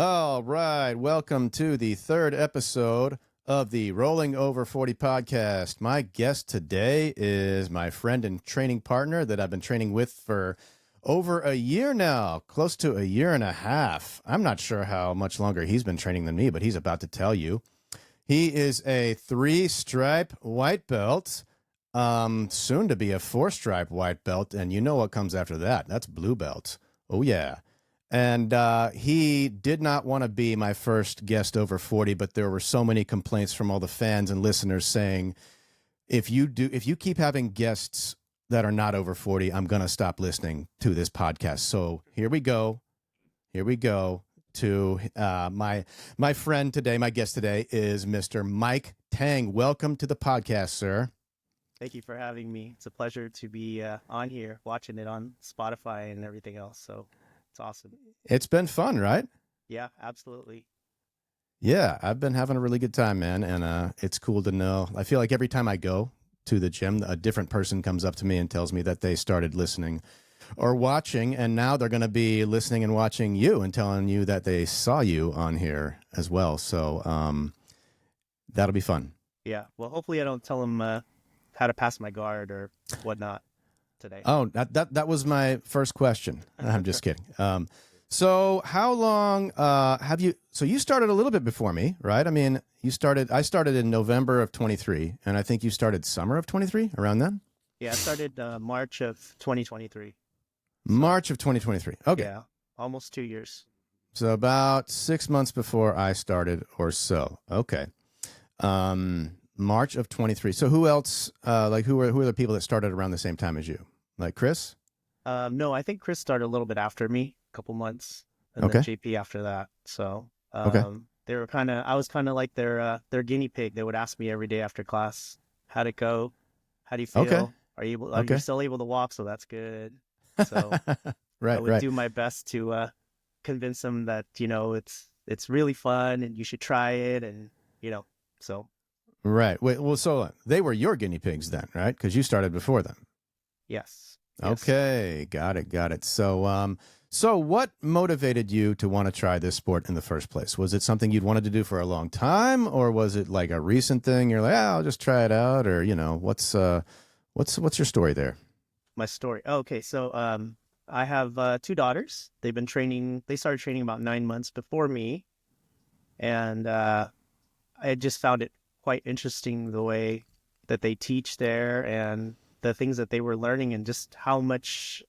All right. Welcome to the third episode of the Rolling Over 40 podcast. My guest today is my friend and training partner that I've been training with for over a year now, close to a year and a half. I'm not sure how much longer he's been training than me, but he's about to tell you. He is a 3-stripe white belt, soon to be a 4-stripe white belt, and you know what comes after that. That's blue belt. Oh, yeah. And he did not want to be my first guest over 40, but there were so many complaints from all the fans and listeners saying, if you keep having guests that are not over 40, I'm going to stop listening to this podcast. So here we go. Here we go to my friend today. My guest today is Mr. Mike Tang. Welcome to the podcast, sir. Thank you for having me. It's a pleasure to be on here, watching it on Spotify and everything else. So it's awesome. It's been fun, right? Yeah, absolutely. Yeah, I've been having a really good time, man. And it's cool to know. I feel like every time I go to the gym, a different person comes up to me and tells me that they started listening or watching. And now they're going to be listening and watching you and telling you that they saw you on here as well. So that'll be fun. Yeah. Well, hopefully I don't tell them how to pass my guard or whatnot today. Oh, that was my first question. I'm just kidding. So how long have you, so you started a little bit before me, right? I mean, I started in November of 23, and I think you started summer of 23, around then? Yeah, I started March of 2023. March of 2023. Okay. Yeah, almost 2 years. So about 6 months before I started or so. Okay. March of 23. So who else, who are the people that started around the same time as you? Like Chris? No, I think Chris started a little bit after me, a couple months, and Okay. then JP after that. So Okay. they were I was kind of like their guinea pig. They would ask me every day after class, how'd it go? How do you feel? Okay. Are you Okay. still able to walk? So that's good. So Right, I would right. do my best to convince them that, it's really fun and you should try it. And, so. Right. Wait, well, so they were your guinea pigs then, right? Because you started before them. Yes. Okay, got it. So, so what motivated you to want to try this sport in the first place? Was it something you'd wanted to do for a long time, or was it like a recent thing? You're like, I'll just try it out, or what's your story there? My story. Okay, so I have 2 daughters. They started training about 9 months before me, and I just found it quite interesting the way that they teach there and the things that they were learning and just how much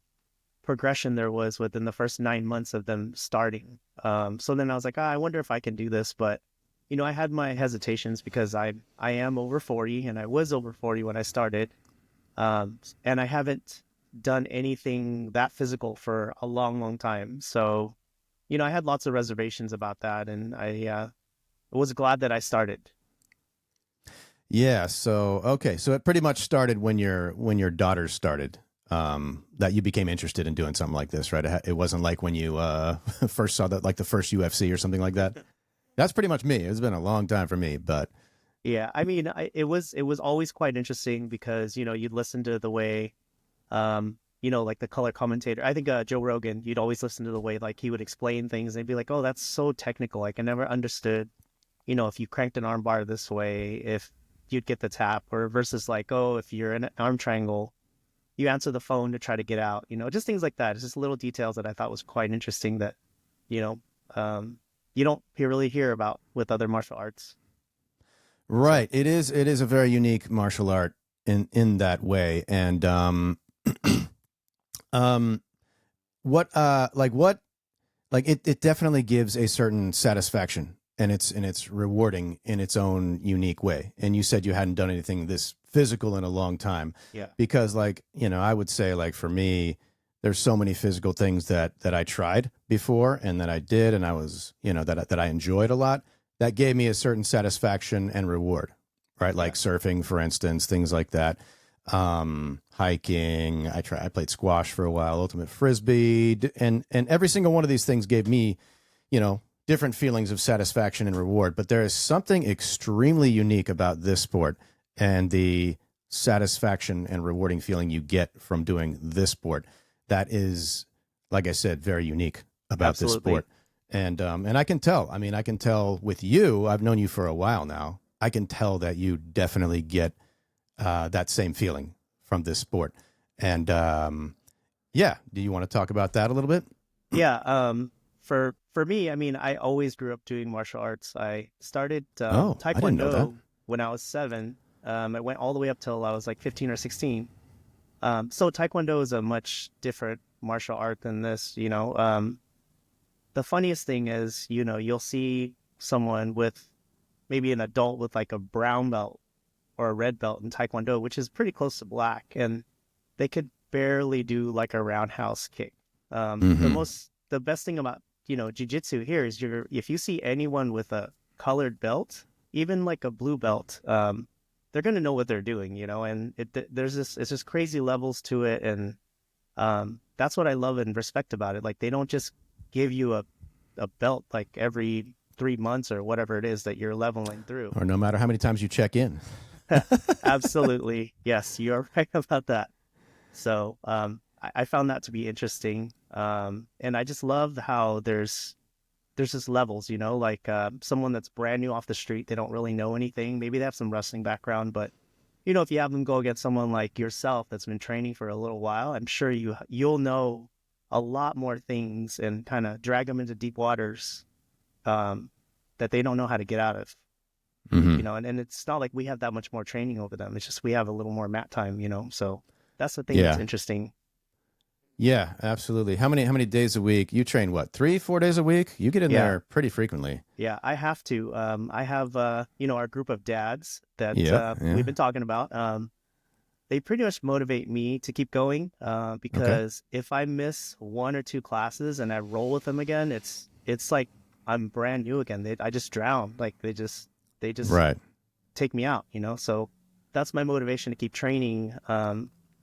progression there was within the first 9 months of them starting. So then I was like, I wonder if I can do this. But, I had my hesitations because I am over 40 and I was over 40 when I started. And I haven't done anything that physical for a long, long time. So, I had lots of reservations about that. And I was glad that I started. Yeah. So, okay. So it pretty much started when your daughters started, that you became interested in doing something like this, right? It wasn't like when you first saw that, like the first UFC or something like that. That's pretty much me. It's been a long time for me, but. Yeah. I mean, it was always quite interesting because, you'd listen to the way, like the color commentator. I think Joe Rogan, you'd always listen to the way like he would explain things and be like, oh, that's so technical. Like I never understood, if you cranked an arm bar this way, if you'd get the tap, or versus like, oh, if you're in an arm triangle, you answer the phone to try to get out, just things like that. It's just little details that I thought was quite interesting that, you don't really hear about with other martial arts. Right. So. It is a very unique martial art in that way. And, it definitely gives a certain satisfaction. And it's rewarding in its own unique way. And you said you hadn't done anything this physical in a long time. Yeah. Because I would say like for me, there's so many physical things that I tried before and that I did and I was, that I enjoyed a lot. That gave me a certain satisfaction and reward, right? Like surfing, for instance, things like that. Hiking. I played squash for a while, ultimate frisbee, and every single one of these things gave me, different feelings of satisfaction and reward. But there is something extremely unique about this sport and the satisfaction and rewarding feeling you get from doing this sport that is, like I said, very unique about Absolutely. this sport. And I can tell. I mean, I can tell with you. I've known you for a while now. I can tell that you definitely get that same feeling from this sport. And yeah, do you want to talk about that a little bit? Yeah. For me, I mean, I always grew up doing martial arts. I started Oh, Tae I didn't Kwon know that. Do when I was 7. I went all the way up till I was like 15 or 16. So Taekwondo is a much different martial art than this, you know. The funniest thing is, you know, you'll see someone with maybe an adult with like a brown belt or a red belt in Taekwondo, which is pretty close to black, and they could barely do like a roundhouse kick. Mm-hmm. The best thing about, you know, Jiu-Jitsu here is if you see anyone with a colored belt, even like a blue belt, they're going to know what they're doing, you know, and it's just crazy levels to it. And that's what I love and respect about it. Like they don't just give you a belt like every 3 months or whatever it is that you're leveling through. Or no matter how many times you check in. Absolutely. Yes, you're right about that. So I found that to be interesting. And I just love how there's just levels, you know, like someone that's brand new off the street, they don't really know anything. Maybe they have some wrestling background, but you know, if you have them go against someone like yourself that's been training for a little while, I'm sure you'll know a lot more things and kind of drag them into deep waters that they don't know how to get out of. You Mm-hmm. know, and it's not like we have that much more training over them. It's just we have a little more mat time, you know. So that's the thing that's Yeah. interesting. Yeah, absolutely. How many days a week? You train what, 3, 4 days a week? You get in Yeah. there pretty frequently. Yeah, I have to. I have, you know, our group of dads that Yep. we've Yeah. been talking about. They pretty much motivate me to keep going Okay. because if I miss 1 or 2 classes and I roll with them again, it's like I'm brand new again. I just drown. Like they just Right. take me out, you know? So that's my motivation to keep training,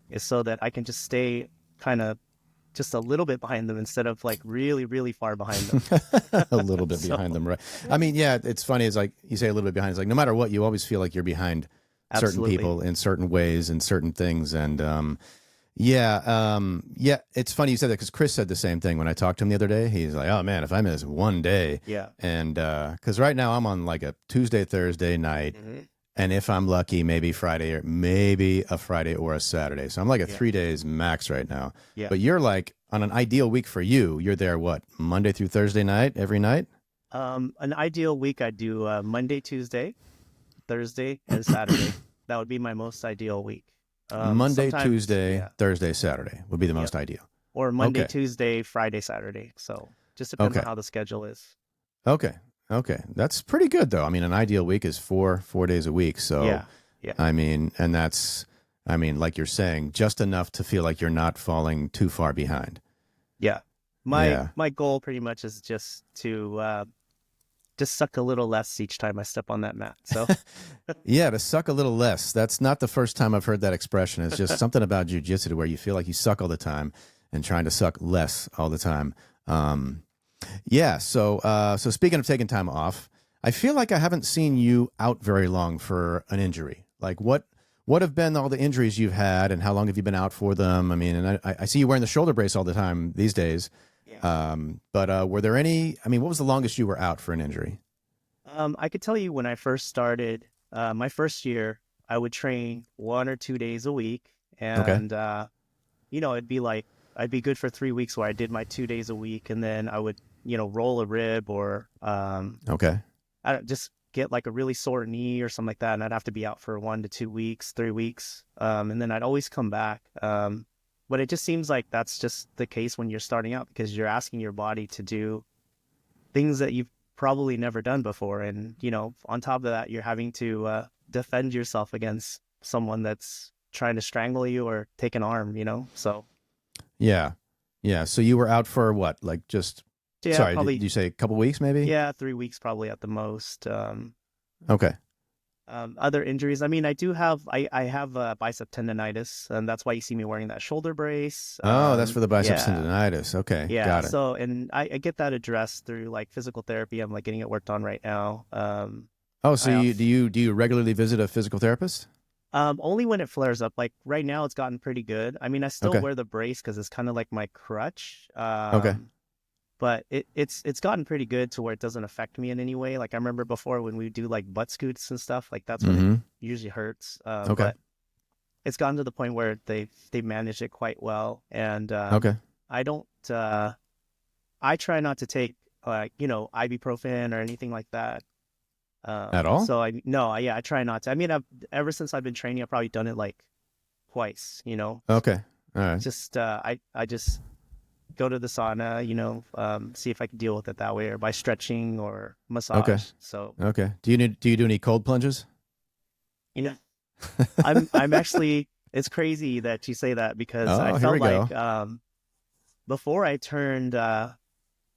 is so that I can just stay kind of just a little bit behind them instead of like really, really far behind them. A little bit So behind them, right? I mean, yeah, it's funny. It's like you say a little bit behind. It's like no matter what, you always feel like you're behind certain absolutely. people in certain ways and certain things. And yeah, yeah, it's funny you said that because Chris said the same thing when I talked to him the other day. He's like, "Oh man, if I miss one day," Yeah. and because right now I'm on like a Tuesday, Thursday night, Hmm. and if I'm lucky, maybe Friday or maybe a Friday or a Saturday. So I'm like a Yeah. 3 days max right now. Yeah. But you're like on an ideal week for you. You're there what, Monday through Thursday night every night? An ideal week, I do Monday, Tuesday, Thursday, and Saturday. That would be my most ideal week. Monday, Sometimes, Tuesday, yeah, Thursday, Saturday would be the yeah, most ideal. or Monday, Okay. Tuesday, Friday, Saturday. So just depends on Okay. how the schedule is. Okay. Okay. That's pretty good though. I mean, an ideal week is four days a week. So, Yeah, yeah, I mean, and that's, I mean, like you're saying, just enough to feel like you're not falling too far behind. yeah. Yeah. My goal pretty much is to just suck a little less each time I step on that mat. So Yeah. To suck a little less. That's not the first time I've heard that expression. It's just something about jujitsu to where you feel like you suck all the time and trying to suck less all the time. Um, Yeah. So speaking of taking time off, I feel like I haven't seen you out very long for an injury. Like what have been all the injuries you've had, and how long have you been out for them? I mean, and I see you wearing the shoulder brace all the time these days. yeah. But were there any? I mean, what was the longest you were out for an injury? I could tell you when I first started, my first year, I would train 1 or 2 days a week, Okay. and you know, it'd be like I'd be good for 3 weeks where I did my 2 days a week, and then I would, you know, roll a rib or Okay. I don't just get like a really sore knee or something like that, and I'd have to be out for 1 to 2 weeks, 3 weeks, and then I'd always come back. But it just seems like that's just the case when you're starting out because you're asking your body to do things that you've probably never done before, and you know, on top of that, you're having to defend yourself against someone that's trying to strangle you or take an arm, you know. So Yeah. Yeah. So you were out for what? Like just yeah, sorry, did probably you say a couple weeks maybe? yeah, 3 weeks probably at the most. Okay. Other injuries. I mean, I have bicep tendonitis, and that's why you see me wearing that shoulder brace. Oh, that's for the biceps Yeah, tendonitis. Okay. yeah. Got it. So, and I get that addressed through like physical therapy. I'm like getting it worked on right now. Oh, so I you off do you regularly visit a physical therapist? only when it flares up. Like right now, it's gotten pretty good. I mean, I still Okay. wear the brace because it's kind of like my crutch. Okay. but it's gotten pretty good to where it doesn't affect me in any way. Like I remember before when we do like butt scoots and stuff, like that's when it Mm-hmm. usually hurts. Okay. But it's gotten to the point where they manage it quite well, and Okay. I don't. I try not to take ibuprofen or anything like that. At all? So I no, yeah, I try not to. I mean, ever since I've been training, I've probably done it like twice. Okay. All right. Just I just go to the sauna, see if I can deal with it that way, or by stretching or Okay. massage. So Okay. Do you do any cold plunges? you know, I'm actually. It's crazy that you say that because I Oh, here we felt go. like before I turned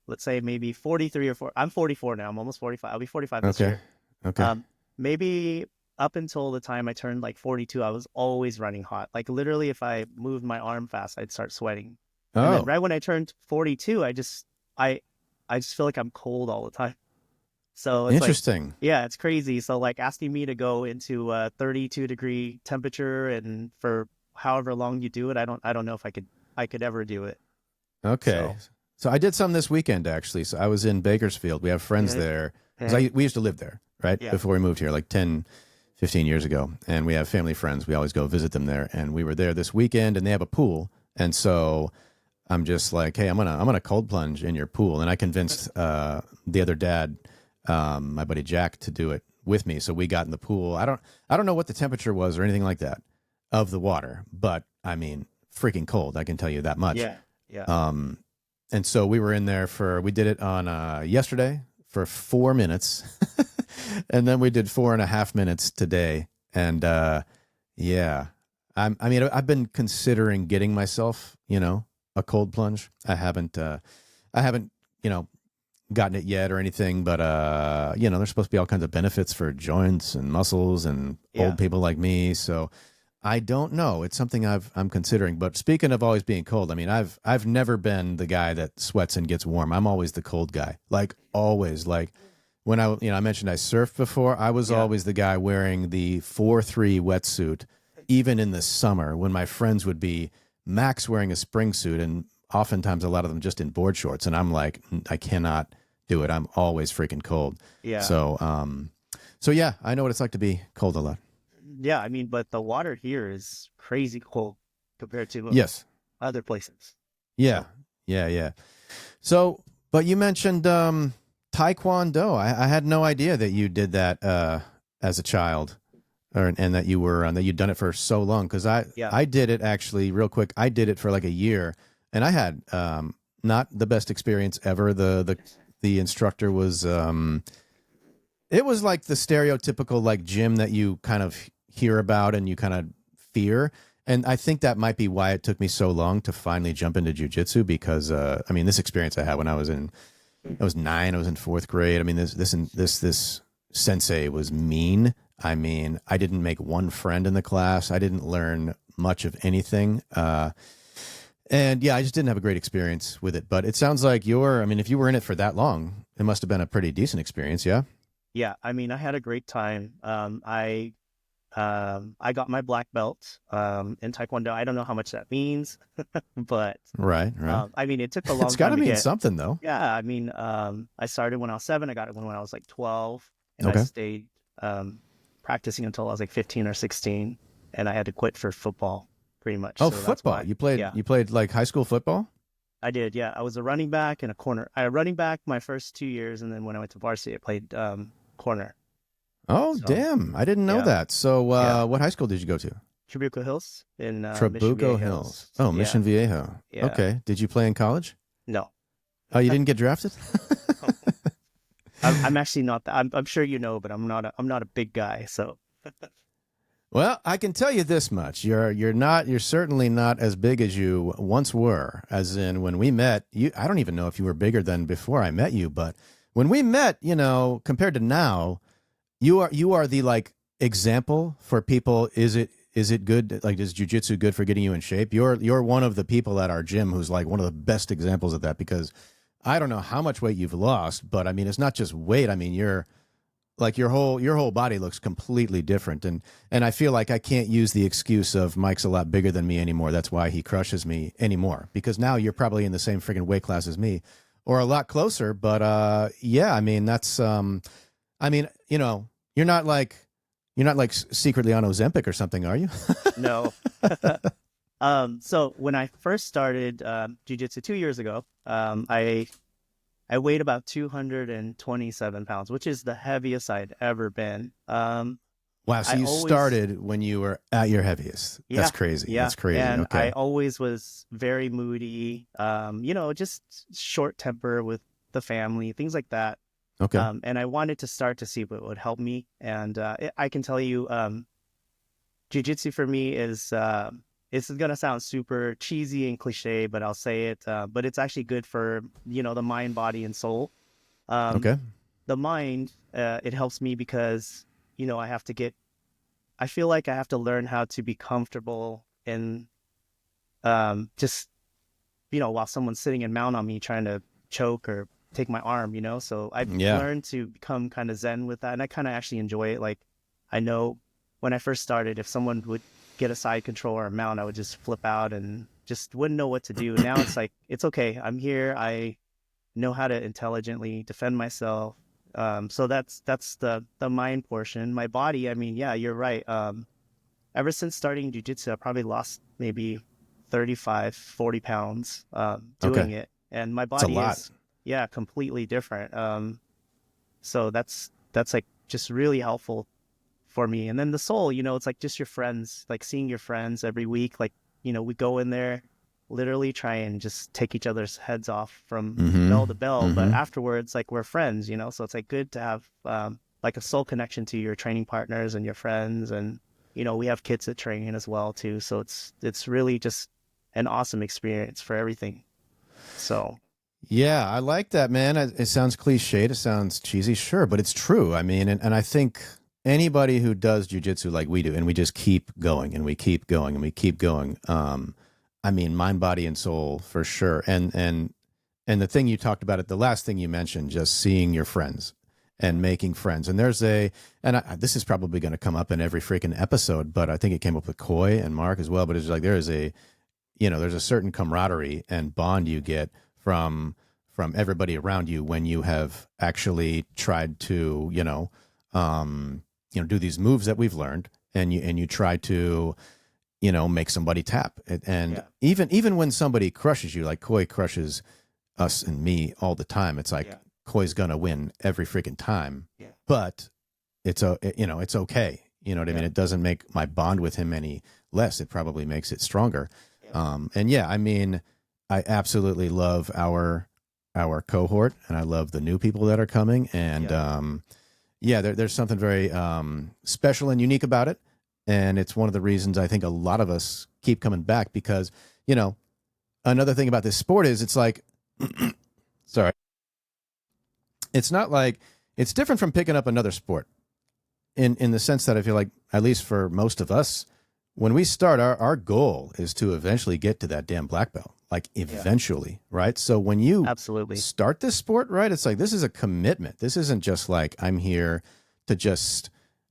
let's say maybe 43 or 4. I'm 44 now. I'm almost 45. I'll be 45 this Okay. year. Okay. Maybe up until the time I turned like 42, I was always running hot. Like literally, if I moved my arm fast, I'd start sweating. And then Oh, right when I turned 42, I just feel like I'm cold all the time. So it's like, interesting. yeah, it's crazy. So like asking me to go into a 32-degree temperature and for however long you do it, I don't know if I could ever do it. Okay. So So I did some this weekend actually. So I was in Bakersfield. We have friends yeah, there. 'Cause yeah, we used to live there, right? yeah, Before we moved here, like 10, 15 years ago. And we have family friends. We always go visit them there. And we were there this weekend and they have a pool. And so I'm just like, hey, I'm gonna cold plunge in your pool. And I convinced the other dad, my buddy Jack, to do it with me. So we got in the pool. I don't know what the temperature was or anything like that of the water, but I mean, freaking cold. I can tell you that much. yeah, yeah. Um, and so we were in there we did it on yesterday for 4 minutes. And then we did 4.5 minutes today. And yeah, I mean, I've been considering getting myself, a cold plunge. I haven't, gotten it yet or anything, but there's supposed to be all kinds of benefits for joints and muscles and Yeah. old people like me. So I don't know. It's something I'm considering. But speaking of always being cold, I mean, I've never been the guy that sweats and gets warm. I'm always the cold guy. Like always. Like when I mentioned I surfed before, I was Yeah. always the guy wearing the 4-3 wetsuit, even in the summer when my friends would be max wearing a spring suit and oftentimes a lot of them just in board shorts. And I'm like, I cannot do it. I'm always freaking cold. Yeah. So yeah, I know what it's like to be cold a lot. Yeah, I mean, but the water here is crazy cold compared to Yes. other places. Yeah. So, Yeah. Yeah. So, but you mentioned Tae Kwon Do. I had no idea that you did that as a child, and that that you'd done it for so long. Because yeah. I did it actually real quick. I did it for like a year, and I had not the best experience ever. The instructor was it was like the stereotypical like gym that you kind of hear about and you kind of fear. And I think that might be why it took me so long to finally jump into jiu-jitsu because I mean, this experience I had when I was 9, I was in 4th grade. I mean, this sensei was mean. I mean, I didn't make one friend in the class. I didn't learn much of anything. And yeah, I just didn't have a great experience with it. But it sounds like I mean, if you were in it for that long, it must have been a pretty decent experience. Yeah. Yeah, I mean, I had a great time. I got my black belt in Taekwondo. I don't know how much that means, but Right. Right. I mean, it took a It's long got to time to mean get. something though. Yeah, I mean, I started when I was 7. I got it when I was like 12, and I Okay. stayed practicing until I was like 15 or 16, and I had to quit for football, pretty much. Oh, So that's football. why. Yeah, You played like high school football? I did. Yeah, I was a running back and a corner. I running back my first 2 years, and then when I went to varsity, I played corner. Oh, So damn. I didn't know yeah, that. So, yeah. what high school did you go to? Trabuco Hills in Mission Trabuco Viejo Hills. Hills. Oh, Yeah, Mission Viejo. yeah. Okay. Did you play in college? No, Oh, you didn't get drafted? I'm actually not. I'm sure you know, but I'm not a big guy. So Well, I can tell you this much. You're certainly not as big as you once were. As in when we met, I don't even know if you were bigger than before I met you, but when we met, compared to now, you are the like example for people. Is it good? Like, is jiu-jitsu good for getting you in shape? You're one of the people at our gym who's like one of the best examples of that because I don't know how much weight you've lost, but I mean, it's not just weight. I mean, you're like your whole body looks completely different. And I feel like I can't use the excuse of Mike's a lot bigger than me anymore. That's why he crushes me anymore, because now you're probably in the same freaking weight class as me. or a lot closer. But yeah, I mean, that's I mean, you know, you're not like secretly on Ozempic or something, are you? No. So when I first started jiu-jitsu 2 years ago, I weighed about 227 pounds, which is the heaviest I'd ever been. Wow, so I you always, started when you were at your heaviest. That's yeah, crazy. yeah. That's crazy. And I Okay. always was very moody, just short temper with the family, things like that. Okay. And I wanted to start to see what would help me. And I can tell you, jujitsu for me is, it's gonna sound super cheesy and cliche, but I'll say it. But it's actually good for, the mind, body, and soul. Um, Okay. the mind, it helps me because, I have to I feel like I have to learn how to be comfortable in just, while someone's sitting and mount on me trying to choke or take my arm, So I've Yeah. learned to become kind of zen with that. And I kind of actually enjoy it. Like, I know when I first started, if someone would get a side control or a mount, I would just flip out and just wouldn't know what to do. Now it's like, it's okay. I'm here. I know how to intelligently defend myself. So that's the mind portion. My body, I mean, yeah, you're right. Ever since starting jujitsu, I probably lost maybe 35, 40 pounds Okay. doing it. And my It's a body lot. is, yeah, completely different. So that's like just really helpful for me. And then the soul, it's like just your friends, like seeing your friends every week. Like, we go in there, literally try and just take each other's heads off from Mm-hmm. bell to bell. But Mm-hmm. afterwards, like we're friends, So it's like good to have like a soul connection to your training partners and your friends. And, we have kids that train as well too. So it's really just an awesome experience for everything. So Yeah, I like that, man. It sounds cliched. It sounds cheesy, sure, but it's true. I mean, and I think anybody who does jujitsu like we do, and we just keep going and we keep going and we keep going. I mean, mind, body, and soul for sure. And the thing you talked about it, the last thing you mentioned, just seeing your friends and making friends. And this is probably going to come up in every freaking episode, but I think it came up with Coy and Mark as well. But it's like there's a certain camaraderie and bond you get from everybody around you when you have actually tried to do these moves that we've learned, and you try to make somebody tap. And yeah, even when somebody crushes you, like Koi crushes us and me all the time, it's like yeah, Koi's gonna win every freaking time, yeah, but it's okay. You know what I mean? yeah, It doesn't make my bond with him any less. It probably makes it stronger. yeah, And yeah, I mean, I absolutely love our cohort, and I love the new people that are coming. And yeah, yeah, there's something very special and unique about it. And it's one of the reasons I think a lot of us keep coming back because, another thing about this sport is it's like, sorry, it's not like it's different from picking up another sport in the sense that I feel like, at least for most of us, when we start, our goal is to eventually get to that damn black belt, like yeah, eventually, right? So when you absolutely. start this sport, right, it's like this is a commitment. This isn't just like I'm here to just,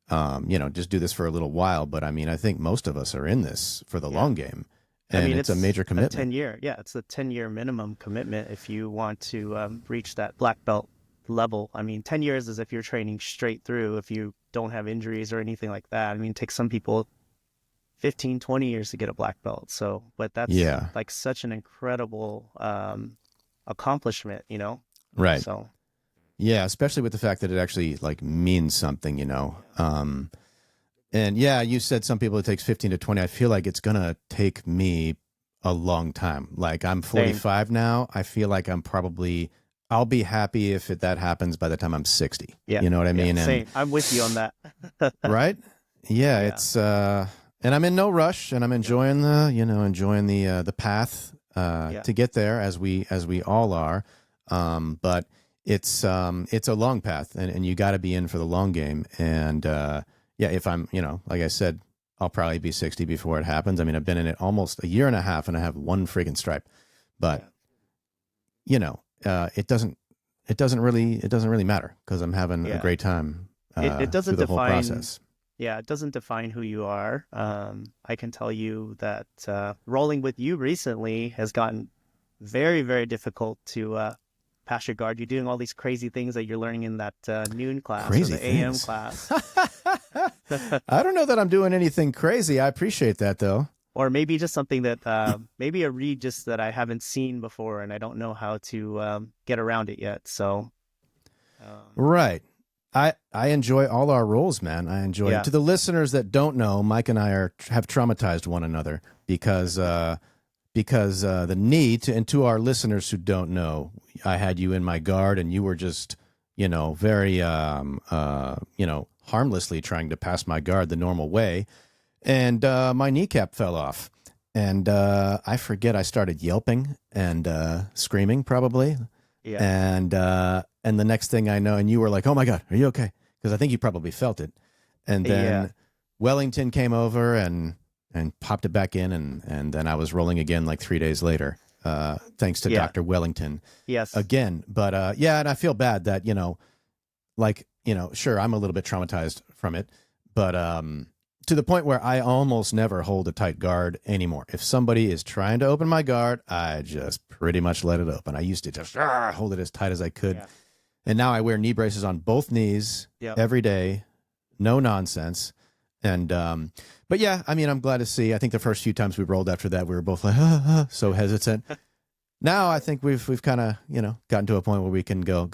just do this for a little while. But I mean, I think most of us are in this for the Yeah. long game, I and mean, it's a it's major a commitment. 10-year. Yeah, it's a 10-year minimum commitment if you want to reach that black belt level. I mean, 10 years is if you're training straight through, if you don't have injuries or anything like that. I mean, it takes some people 15, 20 years to get a black belt. So, but that's Yeah, like such an incredible accomplishment, right. So, Yeah, especially with the fact that it actually like means something. yeah, And yeah, you said some people it takes 15 to 20. I feel like it's going to take me a long time. Like I'm same. 45 now. I feel like I'll be happy if that happens by the time I'm 60. Yeah, You know what I yeah, mean? And same. I'm with you on that. right? Yeah, Yeah, it's and I'm in no rush, and I'm yeah, enjoying the path yeah, to get there, as we all are. But it's a long path, and you got to be in for the long game. And yeah, if I'm, like I said, I'll probably be 60 before it happens. I mean, I've been in it almost a year and a half, and I have one friggin' stripe. But yeah. it doesn't really matter because I'm having a Yeah. great time It through doesn't the whole define, process. yeah, it doesn't define who you are. I can tell you that rolling with you recently has gotten very, very difficult to pass your guard. You're doing all these crazy things that you're learning in that noon class Crazy or the AM things. class. I don't know that I'm doing anything crazy. I appreciate that, though. Or maybe just something that maybe a read just that I haven't seen before and I don't know how to get around it yet. So Right. I enjoy all our roles, man. I enjoy it. To the listeners that don't know, Mike and I have traumatized one another because the knee and to our listeners who don't know, I had you in my guard and you were just, very, harmlessly trying to pass my guard the normal way. And my kneecap fell off. And I forget, I started yelping and screaming probably. Yeah. And the next thing I know, and you were like, "Oh my God, are you okay?" Because I think you probably felt it. And then Wellington came over and popped it back in, and then I was rolling again like 3 days later, thanks to Dr. Wellington. Yes. Again, but and I feel bad that sure, I'm a little bit traumatized from it, but to the point where I almost never hold a tight guard anymore. If somebody is trying to open my guard, I just pretty much let it open. I used to just hold it as tight as I could. Yeah. And now I wear knee braces on both knees every day. No nonsense. And, but yeah, I mean, I'm glad to see. I think the first few times we rolled after that, we were both like, so hesitant. Now I think we've kind of, gotten to a point where we can go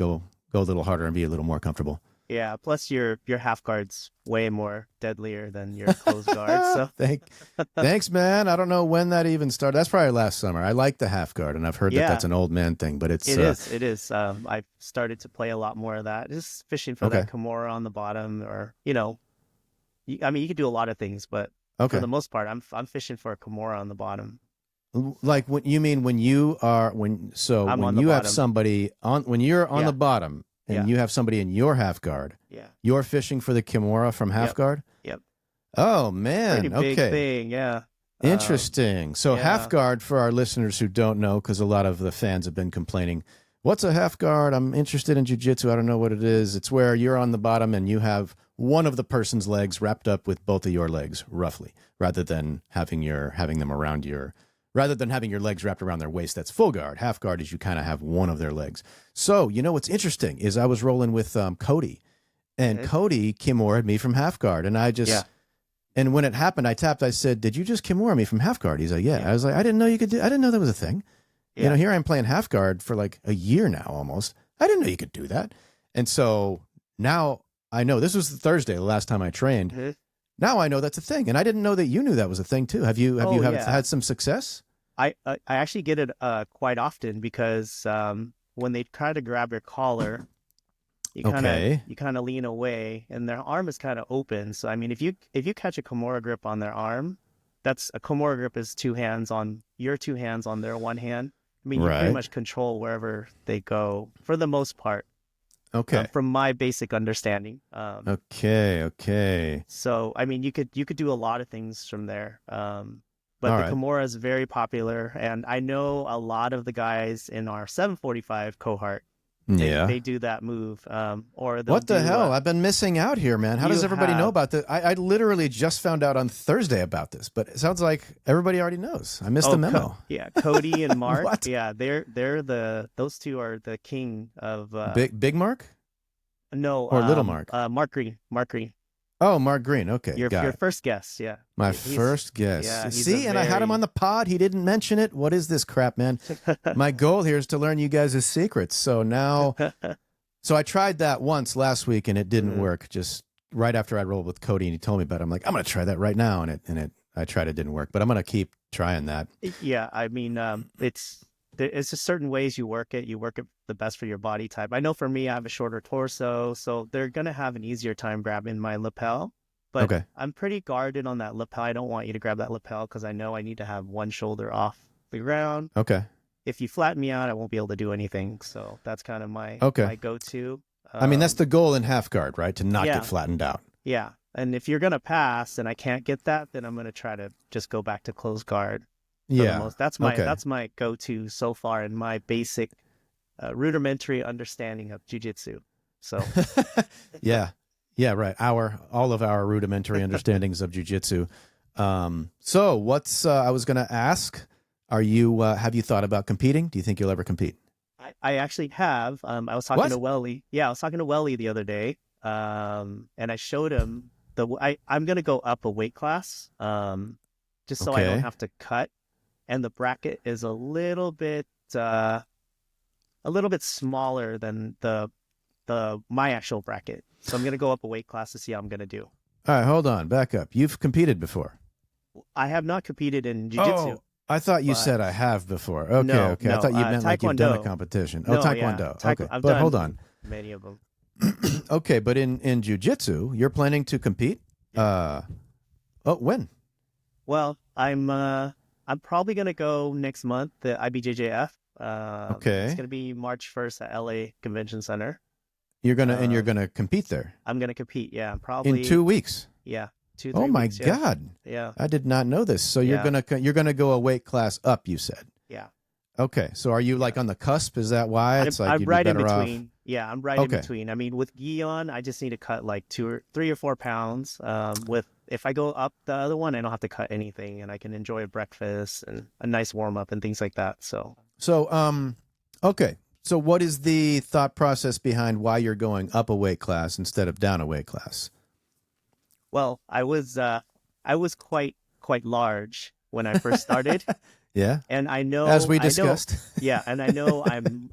a little harder and be a little more comfortable. Yeah. Plus your half guard's way more deadlier than your closed guard. So thanks, man. I don't know when that even started. That's probably last summer. I like the half guard, and I've heard that that's an old man thing, but it is. I've started to play a lot more of that. Just fishing for that Kimura on the bottom, or you could do a lot of things, but for the most part, I'm fishing for a Kimura on the bottom. Like when you have somebody when you're on the bottom. And you have somebody in your half guard. Yeah. You're fishing for the Kimura from half guard? Yep. Oh, man. Pretty big thing, yeah. Interesting. So half guard, for our listeners who don't know, because a lot of the fans have been complaining, what's a half guard? I'm interested in jiu-jitsu. I don't know what it is. It's where you're on the bottom and you have one of the person's legs wrapped up with both of your legs, roughly, rather than having your legs wrapped around their waist. That's full guard. Half guard is you kind of have one of their legs. So, what's interesting is I was rolling with Cody, and Cody Kimura'd me from half guard. And and when it happened, I tapped, I said, "Did you just Kimura me from half guard?" He's like, yeah. I was like, I didn't know you could I didn't know that was a thing. Yeah. Here I'm playing half guard for like a year now almost. I didn't know you could do that. And so now I know. This was Thursday, the last time I trained. Mm-hmm. Now I know that's a thing. And I didn't know that you knew that was a thing too. Have you had some success? I actually get it quite often because when they try to grab your collar, you kind of lean away, and their arm is kind of open. So I mean, if you catch a Kimura grip on their arm, that's a Kimura grip is two hands on their one hand. I mean, you pretty much control wherever they go for the most part. Okay. From my basic understanding. Okay. So I mean, you could do a lot of things from there. But the Kimura is very popular, and I know a lot of the guys in our 745 cohort. They do that move. What the hell? I've been missing out here, man. How does everybody know about this? I literally just found out on Thursday about this, but it sounds like everybody already knows. I missed the memo. Cody and Mark. Yeah, those two are the king of Big Mark. No, or Little Mark. Mark Green. Oh, Mark Green. Okay. Your first guess. Yeah. My first guess. Yeah, see, and I had him on the pod. He didn't mention it. What is this crap, man? My goal here is to learn you guys' secrets. So now, I tried that once last week and it didn't work. Just right after I rolled with Cody and he told me about it, I'm like, I'm going to try that right now. And I tried, it didn't work, but I'm going to keep trying that. Yeah. I mean, it's just certain ways you work it. You work it the best for your body type. I know for me, I have a shorter torso, so they're going to have an easier time grabbing my lapel. But I'm pretty guarded on that lapel. I don't want you to grab that lapel because I know I need to have one shoulder off the ground. Okay. If you flatten me out, I won't be able to do anything. So that's kind of my go-to. I mean, that's the goal in half guard, right? To not get flattened out. Yeah. And if you're going to pass and I can't get that, then I'm going to try to just go back to closed guard. That's my go-to so far in my basic rudimentary understanding of jiu-jitsu. So yeah, right. All of our rudimentary understandings of jiu-jitsu. So what's I was going to ask, have you thought about competing? Do you think you'll ever compete? I actually have. I was talking to What? Welly. Yeah, I was talking to Welly the other day. And I showed him I'm gonna go up a weight class. Just so I don't Okay. have to cut. And the bracket is uh a little bit smaller than the my actual bracket. So I'm gonna go up a weight class to see how I'm gonna do. All right, hold on. Back up. You've competed before. I have not competed in jiu-jitsu, Oh, I thought you but said I have before. Okay, no, okay. I no. thought you meant like you've done a Taekwondo. competition. Oh, No, yeah. Taekwondo. Okay. I've But hold on. done many of them. Okay, but in jiu-jitsu, you're planning to compete? Yeah. When? Well, I'm probably gonna go next month, the IBJJF. It's Okay. gonna be March 1st at LA Convention Center. You're Um, gonna compete there I'm gonna compete. Yeah, in probably. 2 weeks. Yeah, two, Oh three my weeks. Yeah, God. yeah, I did not know this. So yeah, you're gonna go a weight class up, you said. yeah, Okay. So are you yeah. like on the cusp? Is that why it's like I'm you'd be right in better off? between. Yeah, I'm right in Okay. between. I mean, with Gion, I just need to cut like 3 or 4 pounds. With if I go up the other one, I don't have to cut anything, and I can enjoy a breakfast and a nice warm up and things like that. So, So okay. So what is the thought process behind why you're going up a weight class instead of down a weight class? well, I was quite large when I first started, Yeah. and As we I know, discussed. yeah, and I know I'm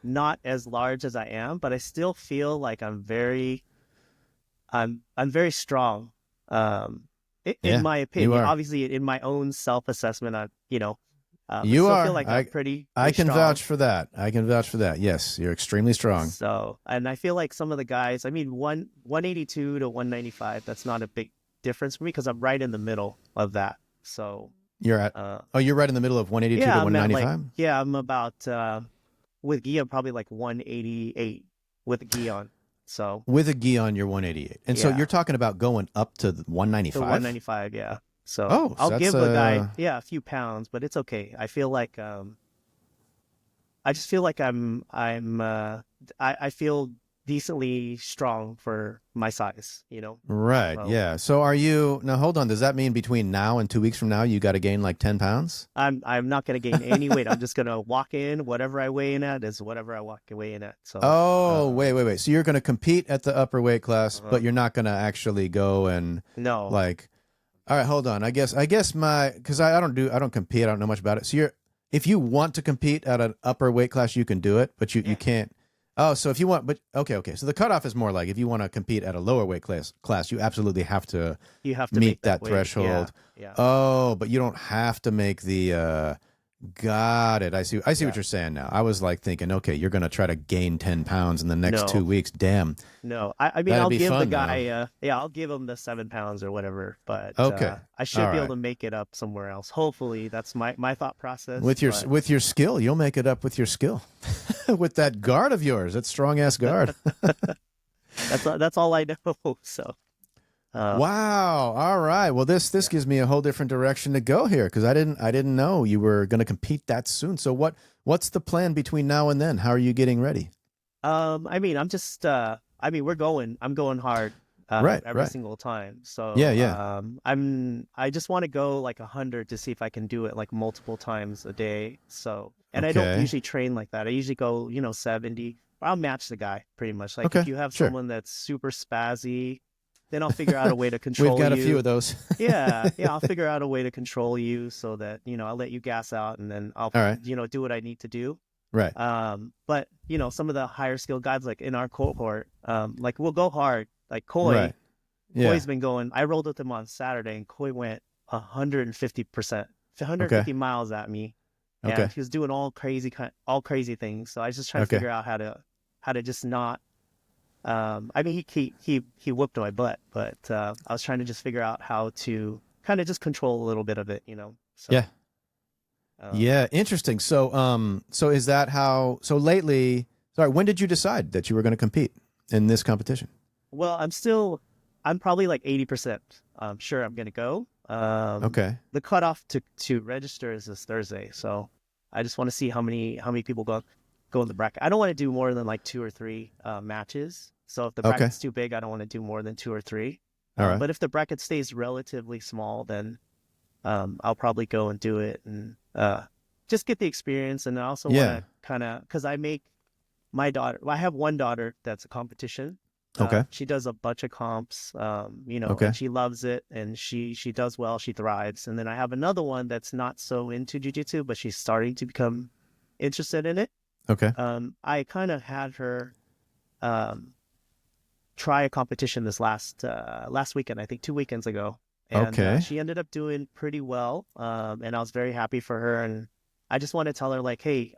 not as large as I am, but I still feel like I'm very strong. In Yeah, my you opinion, are. obviously in my own self-assessment, I You still feel are. like I'm pretty I pretty can strong. vouch for that. I can vouch for that. Yes, you're extremely strong. So, and I feel like some of the guys, I mean, 182 to 195, that's not a big difference for me because I'm right in the middle of that. So, You're at uh, you're right in the middle of 182 to yeah, I'm at like, 195 yeah, I'm about, with Gi, I'm probably like 188 with Gi on. So, with a gi on you're 188. And so yeah, you're talking about going up to to 195? 195, yeah. So Oh, I'll so that's give the guy, yeah, a few pounds, but it's okay. I feel like, I just feel like I feel decently strong for my size. right. So Yeah. So are you now hold on, does that mean between now and 2 weeks from now you got to gain like 10 pounds? I'm not gonna gain any weight. I'm just gonna walk in. Whatever I weigh in at is whatever I walk weigh in at. So Oh, wait. So you're going to compete at the upper weight class, uh, but you're not going to actually go and no, like all right, hold on. I guess my because I don't compete. I don't know much about it. So you're if you want to compete at an upper weight class, you can do it, but you yeah, can't. Oh, so if you want, but okay. So the cutoff is more like if you want to compete at a lower weight class, you absolutely have to you have to make meet that that weight. Yeah, threshold. yeah, Oh, but you don't have to make the. Got it. I see what yeah. you're saying now. I was like thinking, okay, you're gonna try to gain 10 pounds in the next No, 2 weeks. Damn, no. I mean, that'd I'll be give the fun though. guy. Yeah, I'll give him the 7 pounds or whatever. But Okay, I all should be able right. to make it up somewhere else. Hopefully, that's my thought process. But With your skill, you'll make it up with your skill. With that guard of yours, that strong ass guard. that's all I know. So, uh, Wow. All right. Well, this yeah. gives me a whole different direction to go here because I didn't know you were going to compete that soon. So what's the plan between now and then? How are you getting ready? I mean, I mean, I'm going hard, Right. every Right. single time. Yeah. So, Yeah. I just want to go like 100 to see if I can do it like multiple times a day. So, and I don't Okay. usually train like that. I usually go, 70. I'll match the guy pretty much. Like if Okay. you have Sure. someone that's super spazzy, then I'll figure out a way to We've control got a few you. of those. Yeah, yeah, I'll figure out a way to control you so that, I'll let you gas out and then I'll, All right. do what I need to do. Right. But some of the higher skill guys like in our cohort, like we'll go hard. Like Koi, Right. Yeah. Koi's been going. I rolled with him on Saturday, and Koi went 150%, Okay. 150 miles at me, and Okay. he was doing all crazy things. So I was just trying to Okay. figure out how to just not. I mean, he whooped my butt, but I was trying to just figure out how to kind of just control a little bit of it. Yeah. So. Um, Yeah, interesting. So is that how? So lately, sorry, when did you decide that you were going to compete in this competition? Well, I'm probably like 80% sure I'm gonna go. Okay. The cutoff to register is this Thursday, so I just want to see how many people go in the bracket. I don't want to do more than like 2 or 3 matches. So if the Okay. bracket's too big, I don't want to do more than 2 or 3. All right. But if the bracket stays relatively small, then I'll probably go and do it and just get the experience. And I also want to kind of, because I make my daughter, well, I have one daughter that's a competition. Okay. She does a bunch of comps, you know, Okay. and she loves it, and she does well, she thrives. And then I have another one that's not so into jiu-jitsu, but she's starting to become interested in it. Okay. I kind of had her try a competition this last weekend, I think 2 weekends ago. And she ended up doing pretty well. And I was very happy for her. And I just want to tell her, like, hey,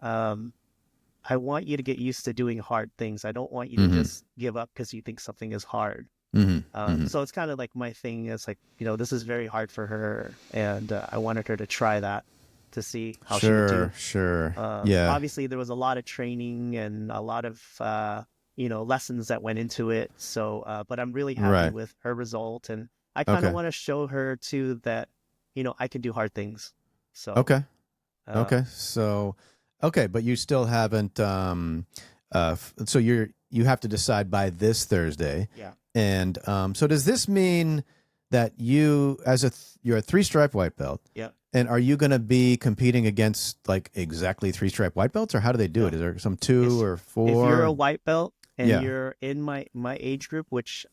I want you to get used to doing hard things. I don't want you to just give up because you think something is hard. So it's kind of like my thing is like, you know, this is very hard for her. And I wanted her to try that to see how she would do. Sure. Obviously, there was a lot of training and a lot of, you know, lessons that went into it. So, but I'm really happy with her result. And I kind of want to show her too that, you know, I can do hard things. So, Okay, but you still haven't. So you have to decide by this Thursday. Yeah. And so does this mean that you, you're a 3-stripe white belt? Yeah. And are you going to be competing against like exactly 3-stripe white belts, or how do they do it? Is there some 2 or 4? If you're a white belt and you're in my age group, which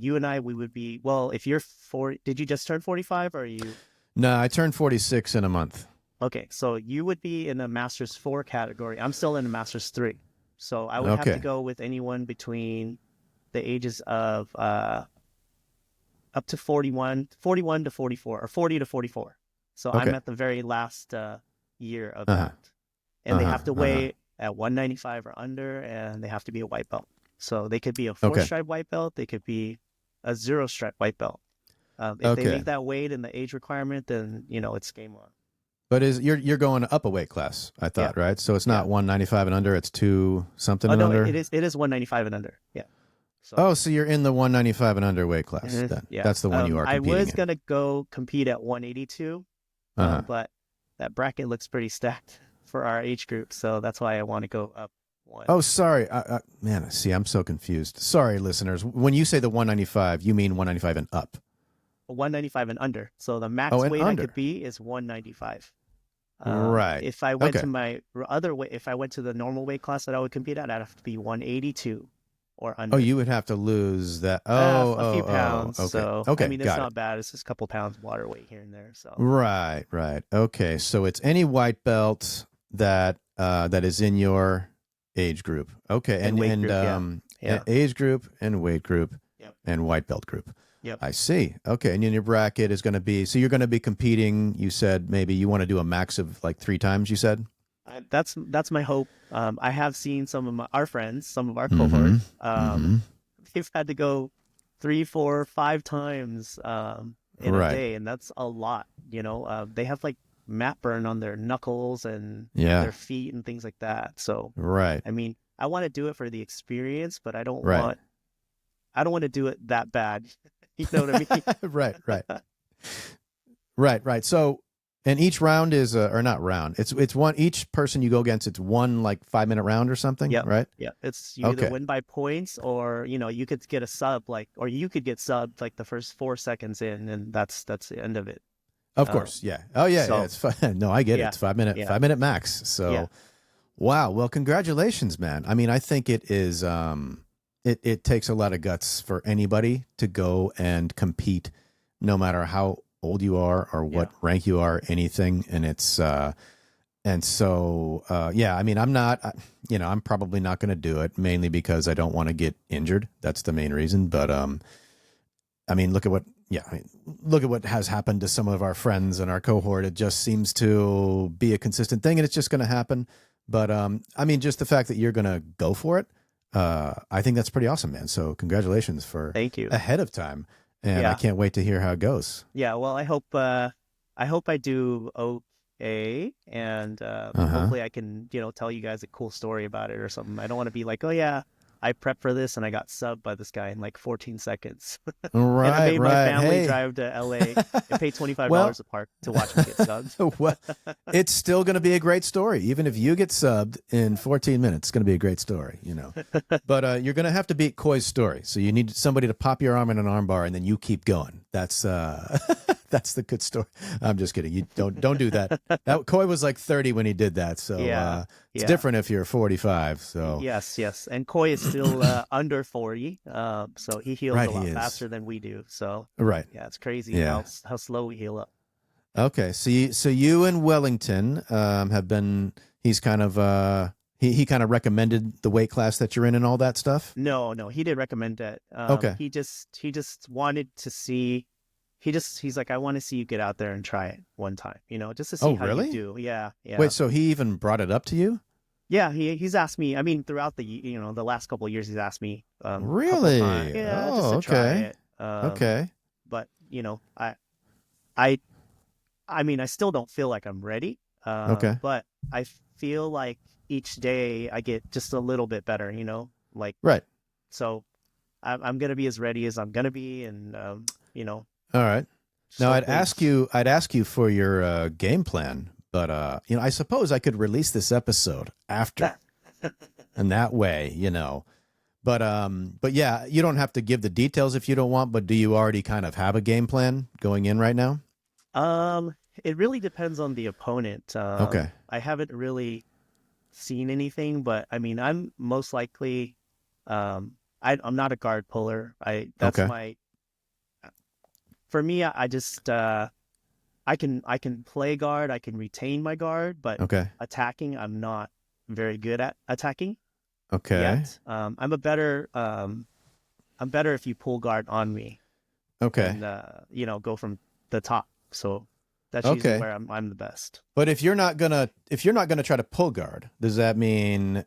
you and I, we would be. Well, if you're 40, did you just turn 45? Or are you? No, I turned 46 in a month. Okay, so you would be in a Masters 4 category. I'm still in a Masters 3. So I would have to go with anyone between the ages of up to 41 to 44, or 40 to 44. So I'm at the very last year of that. And they have to weigh at 195 or under, and they have to be a white belt. So they could be a 4-stripe white belt. They could be a 0-stripe white belt. If they make that weight and the age requirement, then, you know, it's game on. But you're going up a weight class, I thought, right? So it's not 195 and under; it's 2 something and under. It is 195 and under. Yeah. So, so you're in the 195 and under weight class. Then. Yeah, that's the one you are competing I was gonna go compete at 182, but that bracket looks pretty stacked for our age group, so that's why I want to go up one. Oh, sorry, man. See, I'm so confused. Sorry, listeners. When you say the 195, you mean 195 and up? 195 and under. So the max weight I could be is 195. Right. If I went to my other weight, if I went to the normal weight class that I would compete at, I'd have to be 182 or under. Oh, you would have to lose that. A few pounds. Okay. So I mean, it's not bad. It's just a couple pounds water weight here and there. So right. Okay, so it's any white belt that is in your age group. Okay, and age group and weight group and white belt group. Yep. I see. Okay. And then your bracket is going to be, so you're going to be competing, you said maybe you want to do a max of like 3 times, you said? That's my hope. I have seen some of our friends, some of our cohort, they've had to go 3, 4, 5 times in a day. And that's a lot, you know, they have like mat burn on their knuckles and their feet and things like that. So, I mean, I want to do it for the experience, but I don't want to do it that bad. You know what I mean? Right. So, and each round is, or not round, it's one, each person you go against, it's one like 5-minute round or something, right? Yeah. It's you either win by points, or, you know, you could get a sub, like, or you could get subbed like the first 4 seconds in, and that's the end of it. Of course. Yeah. Oh yeah. So, it's fun. No, I get it. It's 5-minute max. So, wow. Well, congratulations, man. I mean, I think it is, it takes a lot of guts for anybody to go and compete, no matter how old you are or what rank you are, anything. And it's, and so, I mean, I'm probably not going to do it, mainly because I don't want to get injured. That's the main reason. But, I mean, look at what has happened to some of our friends in our cohort. It just seems to be a consistent thing, and it's just going to happen. But, I mean, just the fact that you're going to go for it, I think that's pretty awesome, man. So congratulations Thank you ahead of time. And I can't wait to hear how it goes. Yeah. Well, I hope I do okay. And, hopefully I can, you know, tell you guys a cool story about it or something. I don't want to be like, oh yeah, I prepped for this and I got subbed by this guy in like 14 seconds. Right. And I made my family drive to LA and pay $25 a park to watch me get subbed. Well, it's still going to be a great story. Even if you get subbed in 14 minutes, it's going to be a great story, you know. But you're going to have to beat Koi's story. So you need somebody to pop your arm in an arm bar and then you keep going. That's That's the good story. I'm just kidding. You don't do that. That Coy was like 30 when he did that. So it's different if you're 45. So yes. And Coy is still under 40. So he heals right, a lot faster than we do. So right. yeah, it's crazy how slow we heal up. Okay. So you and Wellington have been, he's kind of he kind of recommended the weight class that you're in and all that stuff? No, he didn't recommend it. Okay. He just wanted to see. He's like, I want to see you get out there and try it one time, just to see how really? you do. Yeah. Wait, so he even brought it up to you? Yeah, he's asked me. I mean, throughout the last couple of years, he's asked me. Really? Yeah, just to try it. Okay. But I mean, I still don't feel like I'm ready. Okay. But I feel like each day I get just a little bit better. Like right. So I'm gonna be as ready as I'm gonna be, and All right. Now I'd ask you for your game plan, but I suppose I could release this episode after, and that way, But yeah, you don't have to give the details if you don't want. But do you already kind of have a game plan going in right now? It really depends on the opponent. Okay. I haven't really seen anything, but I mean, I'm most likely, I'm not a guard puller. For me, I just, I can play guard, I can retain my guard, but attacking, I'm not very good at attacking. Okay. Yet. I'm better if you pull guard on me. Okay. And, go from the top. So that's usually where I'm the best. But if you're not gonna try to pull guard, does that mean?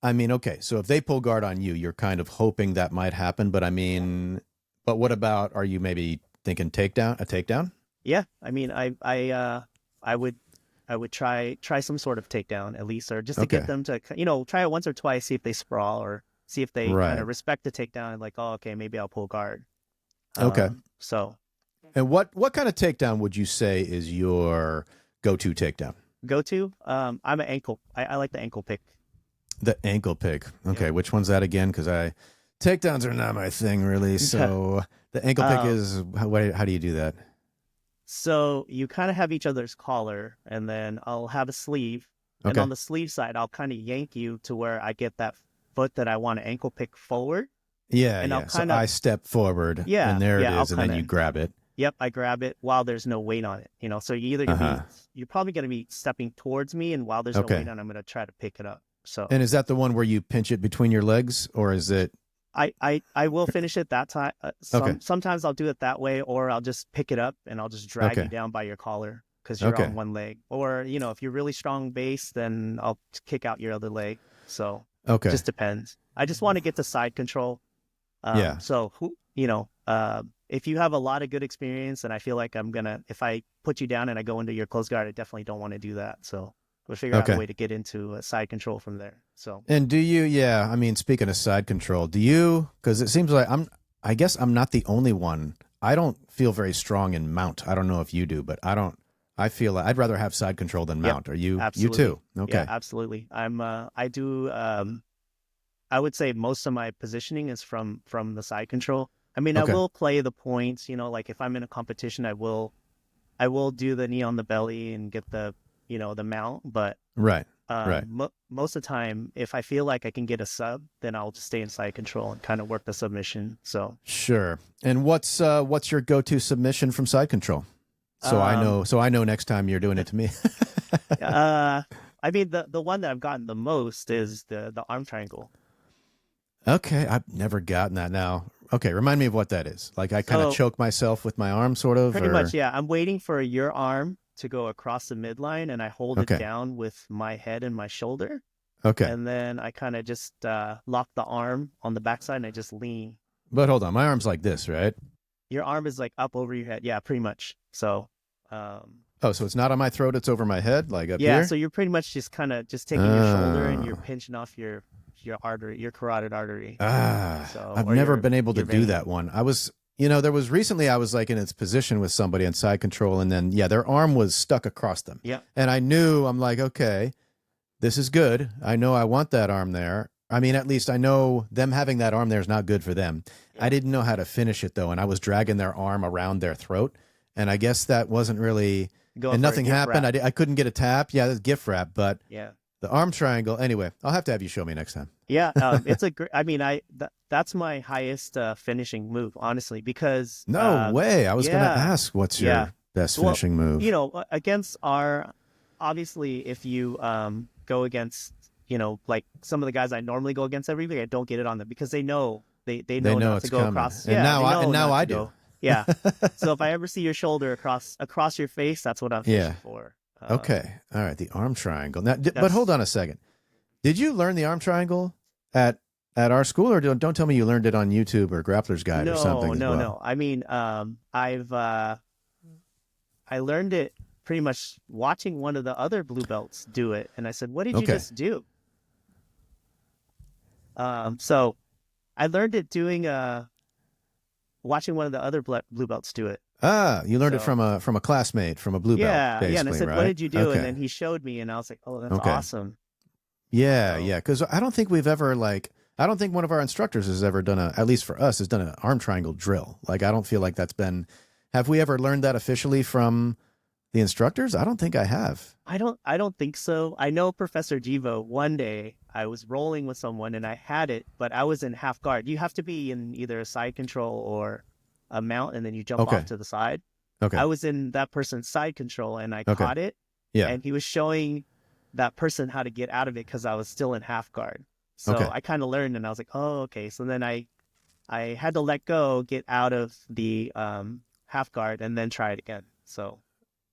I mean, okay. So if they pull guard on you, you're kind of hoping that might happen. But I mean, but what about? Are you maybe thinking a takedown? Yeah, I mean, I would try some sort of takedown at least, or just to get them to try it once or twice, see if they sprawl or see if they kind of respect the takedown and like, oh, okay, maybe I'll pull guard. So. And what kind of takedown would you say is your go-to takedown? I'm an ankle. I like the ankle pick. The ankle pick. Okay, which one's that again? Because takedowns are not my thing really. So the ankle pick is how do you do that? So you kind of have each other's collar, and then I'll have a sleeve, and on the sleeve side, I'll kind of yank you to where I get that foot that I want to ankle pick forward. Yeah, and so I step forward, and there it is, and then you grab it. Yep, I grab it while there's no weight on it. So you either you're probably going to be stepping towards me, and while there's no weight on, I'm going to try to pick it up. So. And is that the one where you pinch it between your legs, or is it? I will finish it that time. Sometimes I'll do it that way, or I'll just pick it up and I'll just drag you down by your collar because you're on one leg. Or if you're really strong base, then I'll kick out your other leg. So it just depends. I just want to get to side control. So if you have a lot of good experience, and I feel like if I put you down and I go into your close guard, I definitely don't want to do that. So we'll figure out a way to get into side control from there. So. And do you? I mean, speaking of side control, do you? Because it seems like I guess I'm not the only one. I don't feel very strong in mount. I don't know if you do, but I don't. I feel like I'd rather have side control than mount. Are you? Absolutely. You too? Okay. Yeah, absolutely. I do. I would say most of my positioning is from the side control. I mean, I will play the points, like if I'm in a competition, I will do the knee on the belly and get the mount, but most of the time, if I feel like I can get a sub, then I'll just stay in side control and kind of work the submission. So sure. And what's your go-to submission from side control? So I know next time you're doing it to me. I mean, the one that I've gotten the most is the arm triangle. Okay, I've never gotten that now. Okay, remind me of what that is. Like I kind of choke myself with my arm, sort of? Pretty much, yeah. I'm waiting for your arm to go across the midline, and I hold it down with my head and my shoulder. Okay. And then I kind of just lock the arm on the backside, and I just lean. But hold on, my arm's like this, right? Your arm is like up over your head. Yeah, pretty much. So. So it's not on my throat; it's over my head, like up here. Yeah, so you're pretty much just kind of taking your shoulder and you're pinching off your artery, your carotid artery. I've never been able to do that one. I was, there was recently I was like in its position with somebody on side control, and then their arm was stuck across them. Yeah, and I'm like, okay, this is good. I know I want that arm there. I mean, at least I know them having that arm there is not good for them. Yeah. I didn't know how to finish it though, and I was dragging their arm around their throat. and I guess that wasn't really, Going and for a nothing gift happened. wrap. I couldn't get a tap. Yeah, that's gift wrap, but Yeah. the arm triangle. Anyway, I'll have to have you show me next time. Yeah, it's a great. I mean, that's my highest finishing move, honestly, because No way. I was going to yeah, ask, what's yeah. your best Well, finishing move? against our, obviously, if you go against, like some of the guys I normally go against every week, I don't get it on them because they They know know not to it's go coming, across. and Yeah, they know now not I to do. go. Yeah. So if I ever see your shoulder across your face, that's what I'm Yeah. fishing for. Okay. All right. The arm triangle. Now, but hold That's on a second. Did you learn the arm triangle at our school, or don't tell me you learned it on YouTube or Grappler's Guide or something no, as no, well? no. I mean, I learned it pretty much watching one of the other blue belts do it, and I said, "What did you Okay. just do?" So I learned it doing watching one of the other blue belts do it. Ah, you learned it So from a classmate, from a blue belt, yeah, yeah, and I basically, said, "What right? did you do?" And Okay. then he showed me, and I was like, "Oh, that's Okay. awesome." Yeah, So yeah. Because I don't think we've ever I don't think one of our instructors has ever done at least for us, has done an arm triangle drill. Like, I don't feel like that's been. Have we ever learned that officially from the instructors? I don't think I have. I don't think so. I know Professor Jivo. One day I was rolling with someone and I had it, but I was in half guard. You have to be in either a side control or a mount, and then you jump off Okay. to the side. I Okay. was in that person's side control and I Okay. caught it, Yeah. and he was showing that person how to get out of it because I was still in half guard. So Okay. I kind of learned, and I was like, oh, okay. So then I had to let go, get out of the half guard, and then try it again. So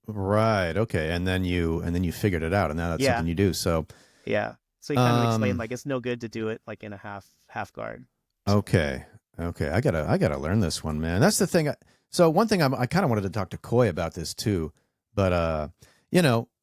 Right. Okay. And then you figured it out, and now that's yeah, something you do. So, yeah. So he kind of explained um, like it's no good to do it like in a half guard. So okay. Okay. I gotta learn this one, man. That's the thing. So one thing I kind of wanted to talk to Coy about this too, but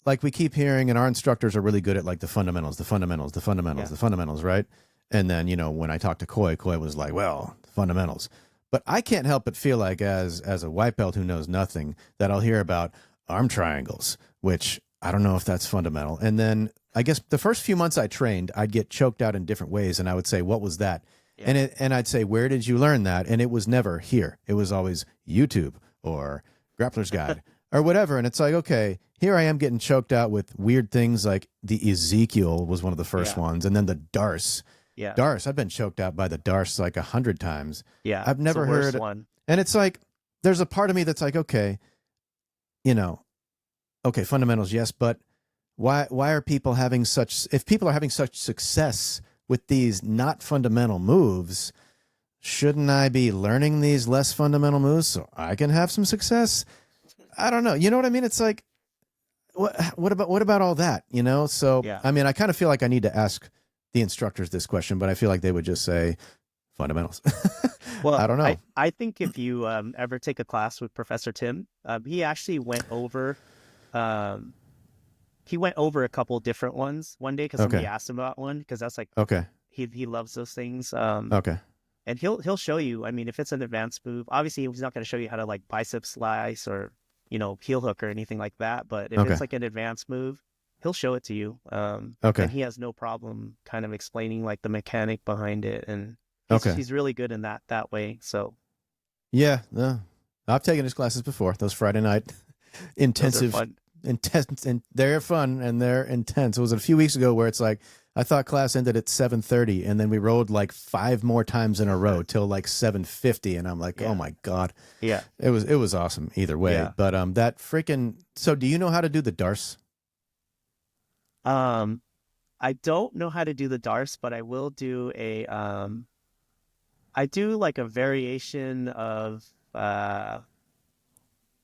like we keep hearing, and our instructors are really good at like the fundamentals, the fundamentals, the fundamentals, yeah, the fundamentals, right? And then when I talked to Coy was like, well, fundamentals. But I can't help but feel like as a white belt who knows nothing, that I'll hear about arm triangles, which I don't know if that's fundamental. And then I guess the first few months I trained, I'd get choked out in different ways, and I would say, "What was that?" yeah, And I'd say, "Where did you learn that?" And it was never here. It was always YouTube or Grappler's Guide or whatever. And it's like, okay, here I am getting choked out with weird things like the Ezekiel was one of the first yeah, ones, and then the Darce. yeah, Darce, I've been choked out by the Darce like 100 times. yeah. I've It's the never worst heard, one. and it's like there's a part of me that's like, okay, you know, okay, fundamentals, yes, but why are people having such if people are having such success with these not fundamental moves, shouldn't I be learning these less fundamental moves so I can have some success? I don't know. You know what I mean? It's like what about all that? So Yeah. I mean, I kind of feel like I need to ask the instructors this question, but I feel like they would just say fundamentals. I Well, don't I know. I think if you ever take a class with Professor Tim, he actually um went over a couple different ones one day because somebody Okay. asked him about one because that's like Okay. he loves those things. Okay. And he'll show you. I mean, if it's an advanced move, obviously he's not going to show you how to like bicep slice or heel hook or anything like that. But if Okay. it's like an advanced move, he'll show it to you. And Okay. he has no problem kind of explaining like the mechanic behind it, and he's Okay. he's really good in that way. So Yeah. No. I've taken his classes before. Those Friday night those are intensive fun. intense, and they're fun and they're intense. It was a few weeks ago where it's like I thought class ended at 7:30, and then we rolled like 5 more times in a row till like 7:50, and I'm like, oh Yeah, my god, yeah, it was awesome either way. yeah. But that freaking, so do you know how to do the Darce? Um, I don't know how to do the Darce, but I will do I do like a variation of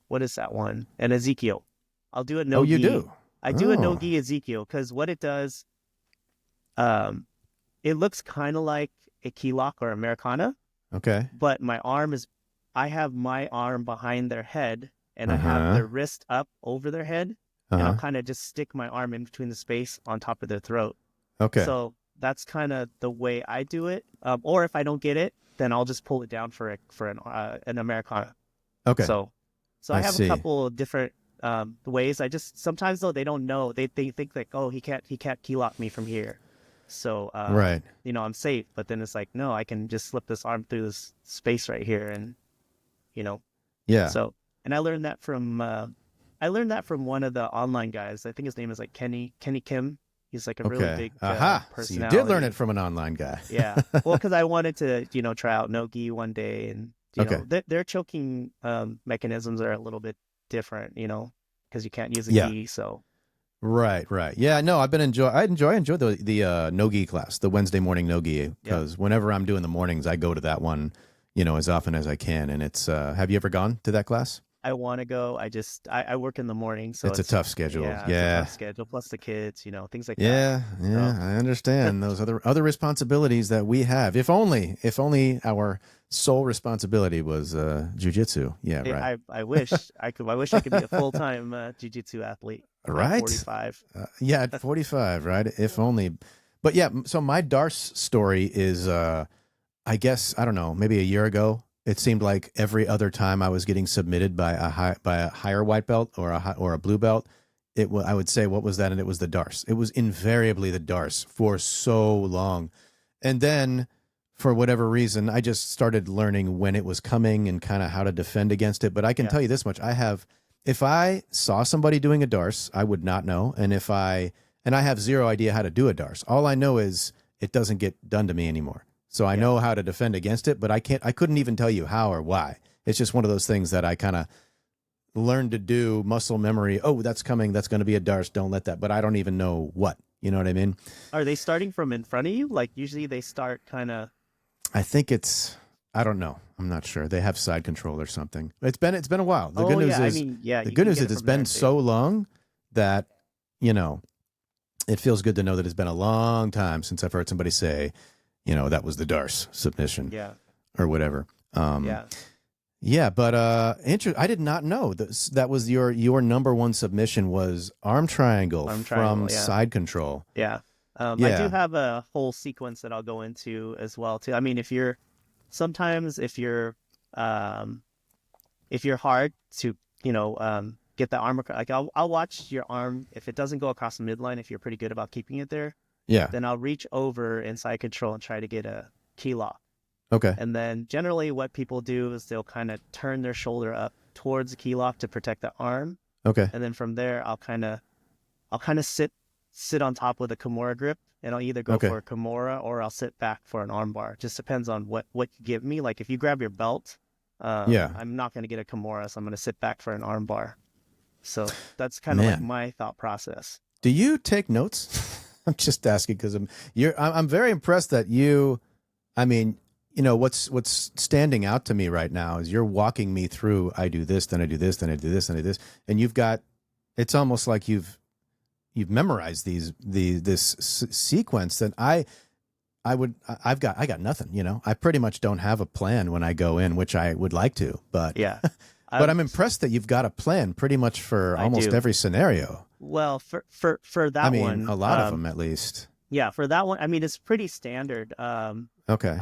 what is that one? An Ezekiel. I'll do a Oh, no you gi. do. I do a no Oh, gi Ezekiel because what it does, um, it looks kind of like a key lock or Americana, okay. but I have my arm behind their head and I have Uh-huh. their wrist up over their head, and I'll Uh-huh. kind of just stick my arm in between the space on top of their throat. Okay. So that's kind of the way I do it. Or if I don't get it, then I'll just pull it down for an Americana. Okay. So, so I I have a see. couple of different ways. I just sometimes though they don't know. They think like, oh, he can't key lock me from here. So Right. I'm safe. But then it's like, no, I can just slip this arm through this space right here, and you know. Yeah. So And I learned that from one of the online guys. I think his name is like Kenny Kim. He's like a really Okay. big Aha. So you did learn it personality. from an online guy. Yeah. Well, because I wanted to, try out no gi one day, and Okay. their choking mechanisms are a little bit different, because you can't use a Yeah. gi. So Right, right. Yeah, no, I enjoy the no-gi class, the Wednesday morning no-gi, yeah, because whenever I'm doing the mornings, I go to that one, as often as I can. And it's have you ever gone to that class? I want to go. I work in the morning, so It's a tough schedule. it's a Yeah. tough schedule. Plus the kids, things like that. Yeah, So yeah, I understand those other responsibilities that we have. If only our sole responsibility was jujitsu. Yeah, right. I wish I could be a full-time jiu-jitsu athlete at Right? 45. Yeah, at 45, right? If only. But yeah, so my Darce story is, I guess, I don't know, maybe a year ago. It seemed like every other time I was getting submitted by a higher white belt or a blue belt, I would say, what was that? And it was the Darce. It was invariably the Darce for so long. And then for whatever reason, I just started learning when it was coming and kind of how to defend against it. But I can Yeah. tell you this much. If I saw somebody doing a Darce, I would not know. And I have zero idea how to do a Darce. All I know is it doesn't get done to me anymore. So I Yeah. know how to defend against it, but I couldn't even tell you how or why. It's just one of those things that I kind of learned to do, muscle memory. Oh, that's coming. That's going to be a Darce. Don't let that. But I don't even know what. You know what I mean? Are they starting from in front of you? Like usually they start kind of. I think I don't know. I'm not sure. They have side control or something. It's been a while. Oh yeah, I mean, yeah, The you good can news get is it it's from there been too. so long that, you know, it feels good to know that it's been a long time since I've heard somebody say, that was the Darce submission Yeah, or whatever. yeah, Yeah, but I did not know that was your number one submission was arm triangle arm from triangle. Yeah, side control. yeah. I do Yeah. have a whole sequence that I'll go into as well too. I mean, sometimes um if you're hard to get the arm like I'll watch your arm. If it doesn't go across the midline, if you're pretty good about keeping it there, Yeah. then I'll reach over inside control and try to get a key lock. Okay. And then generally what people do is they'll kind of turn their shoulder up towards the key lock to protect the arm. Okay. And then from there I'll kind of sit on top with a Kimura grip, and I'll either go Okay. for a Kimura or I'll sit back for an armbar. Just depends on what you give me. Like if you grab your belt, Yeah. I'm not going to get a Kimura, so I'm going to sit back for an armbar. So that's kind of like Man, my thought process. do you take notes? I'm just asking because I'm very impressed that I mean, what's standing out to me right now is you're walking me through. I do this, then I do this, then I do this, then I do this, and it's almost like you've memorized this sequence that I got nothing. I pretty much don't have a plan when I go in, which I would like to, but Yeah. but I'm impressed that you've got a plan pretty much for I almost do. every scenario. Well, for I that mean, one, a lot of them at least. yeah, for that one, I mean, it's pretty standard. Okay.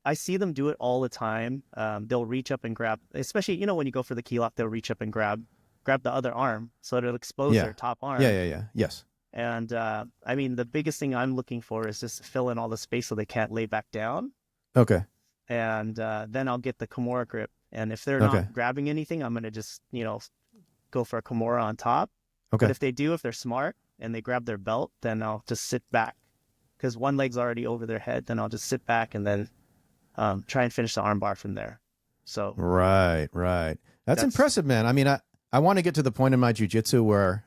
I see them do it all the time. They'll reach up and grab, especially, when you go for the key lock, they'll reach up and grab the other arm so it'll expose Yeah. their top Yeah, arm. yeah, yeah. Yes. And I mean, the biggest thing I'm looking for is just fill in all the space so they can't lay back down. Okay. And then I'll get the Kimura grip. And if they're Okay. not grabbing anything, I'm gonna just, go for a Kimura on top. But Okay. if they're smart and they grab their belt, then I'll just sit back because one leg's already over their head. Then I'll just sit back and then try and finish the armbar from there. So Right, right. That's that's impressive, man. I mean, I want to get to the point in my jujitsu where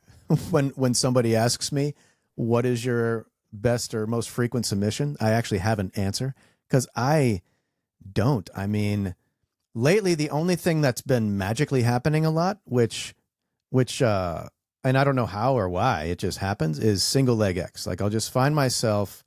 when somebody asks me what is your best or most frequent submission, I actually have an answer because I don't. I mean, lately the only thing that's been magically happening a lot, which and I don't know how or why it just happens, is single leg X. Like I'll just find myself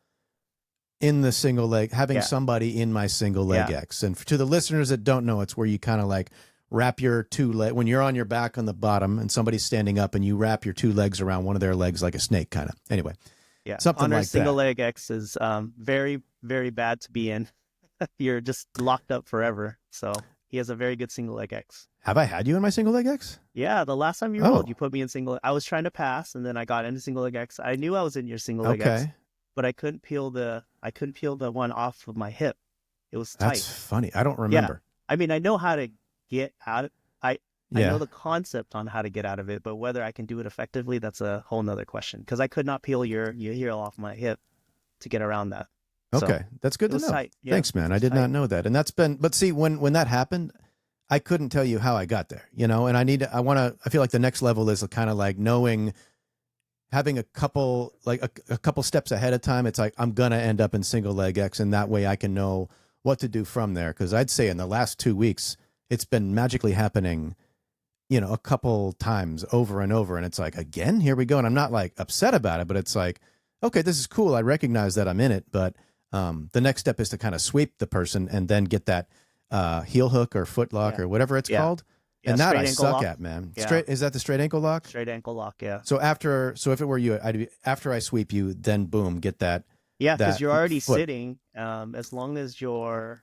in the single leg, having yeah, somebody in my single leg yeah, X. And to the listeners that don't know, it's where you kind of like wrap your two leg when you're on your back on the bottom and somebody's standing up and you wrap your two legs around one of their legs like a snake kind of. Anyway, yeah. something Hunter's like single that. leg X is very, very bad to be in. You're just locked up forever. So he has a very good single leg X. Have I had you in my single leg X? Yeah, the last time you rolled, Oh, you put me in single. I was trying to pass, and then I got into single leg X. I knew I was in your single leg X, okay. but I couldn't peel the one off of my hip. It was That's tight. funny. I don't Yeah, remember. I mean, I know how to get out. I know Yeah. the concept on how to get out of it, but whether I can do it effectively, that's a whole nother question. Because I could not peel your heel off my hip to get around that. So Okay. That's good it to was know. tight. Yeah, Thanks, man. it I was did tight. not know that. And that's been, but see, when that happened, I couldn't tell you how I got there, you know, and I feel like the next level is kind of like knowing, having a couple, like a couple steps ahead of time. It's like, I'm going to end up in single leg X, and that way I can know what to do from there. Cause I'd say in the last 2 weeks, it's been magically happening, you know, a couple times over and over. And it's like, again, here we go. And I'm not like upset about it, but it's like, okay, this is cool. I recognize that I'm in it, but the next step is to kind of sweep the person and then get that heel hook or foot lock Yeah. or whatever it's Yeah. called. Yeah. And that I Straight ankle suck lock. at, man. Yeah. Is that the straight ankle lock? Straight ankle lock. Yeah. So if it were you, after I sweep you, then boom, get that Yeah, because you're already foot. sitting. As long as your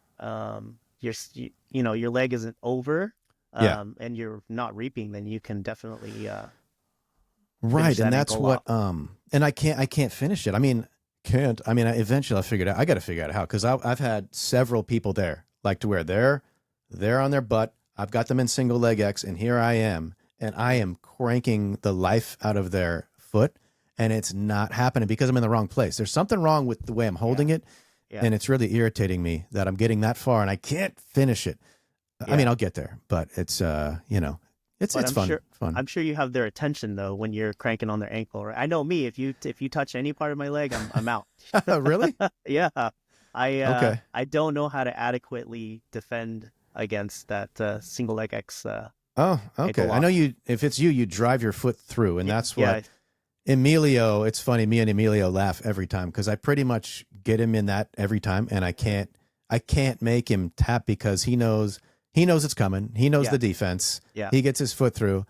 leg isn't over, Yeah. and you're not reaping, then you can definitely Right. finish And that that's ankle what, lock. and I can't finish it. I mean, eventually I figured out, I got to figure out how, cause I've had several people there, like to where they're on their butt. I've got them in single leg X, and here I am, and I am cranking the life out of their foot, and it's not happening because I'm in the wrong place. There's something wrong with the way I'm holding it, Yeah. and it's really irritating me that I'm getting that far and I can't finish it. I mean, Yeah. I'll get there, but it's you know, it's But fun. I'm sure you have their attention though when you're cranking on their ankle, right? I know me. If you touch any part of my leg, I'm out. Really? Yeah. Okay. I don't know how to adequately defend against that single leg X Oh, ankle okay. I know lock. if it's you, you drive your foot through, and that's Yeah. what Emilio, it's funny, me and Emilio laugh every time because I pretty much get him in that every time, and I can't make him tap because he knows it's coming. He knows Yeah. the defense. Yeah. He gets his foot through,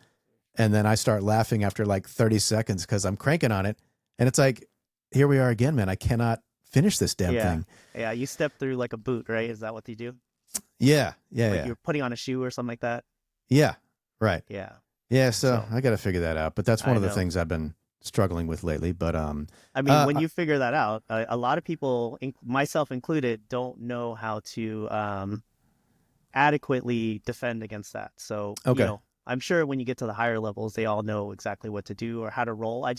and then I start laughing after like 30 seconds because I'm cranking on it, and it's like, here we are again, man. I cannot finish this damn Yeah. thing. Yeah. You step through like a boot, right? Is that what you do? Yeah, Like you're putting on a shoe or something like that? yeah. Right. Yeah. Yeah. So So I got to figure that out, but that's one I of the know. things I've been struggling with lately. But I mean, when you figure that out, a lot of people, myself included, don't know how to adequately defend against that. So, okay. I'm sure when you get to the higher levels, they all know exactly what to do or how to roll. I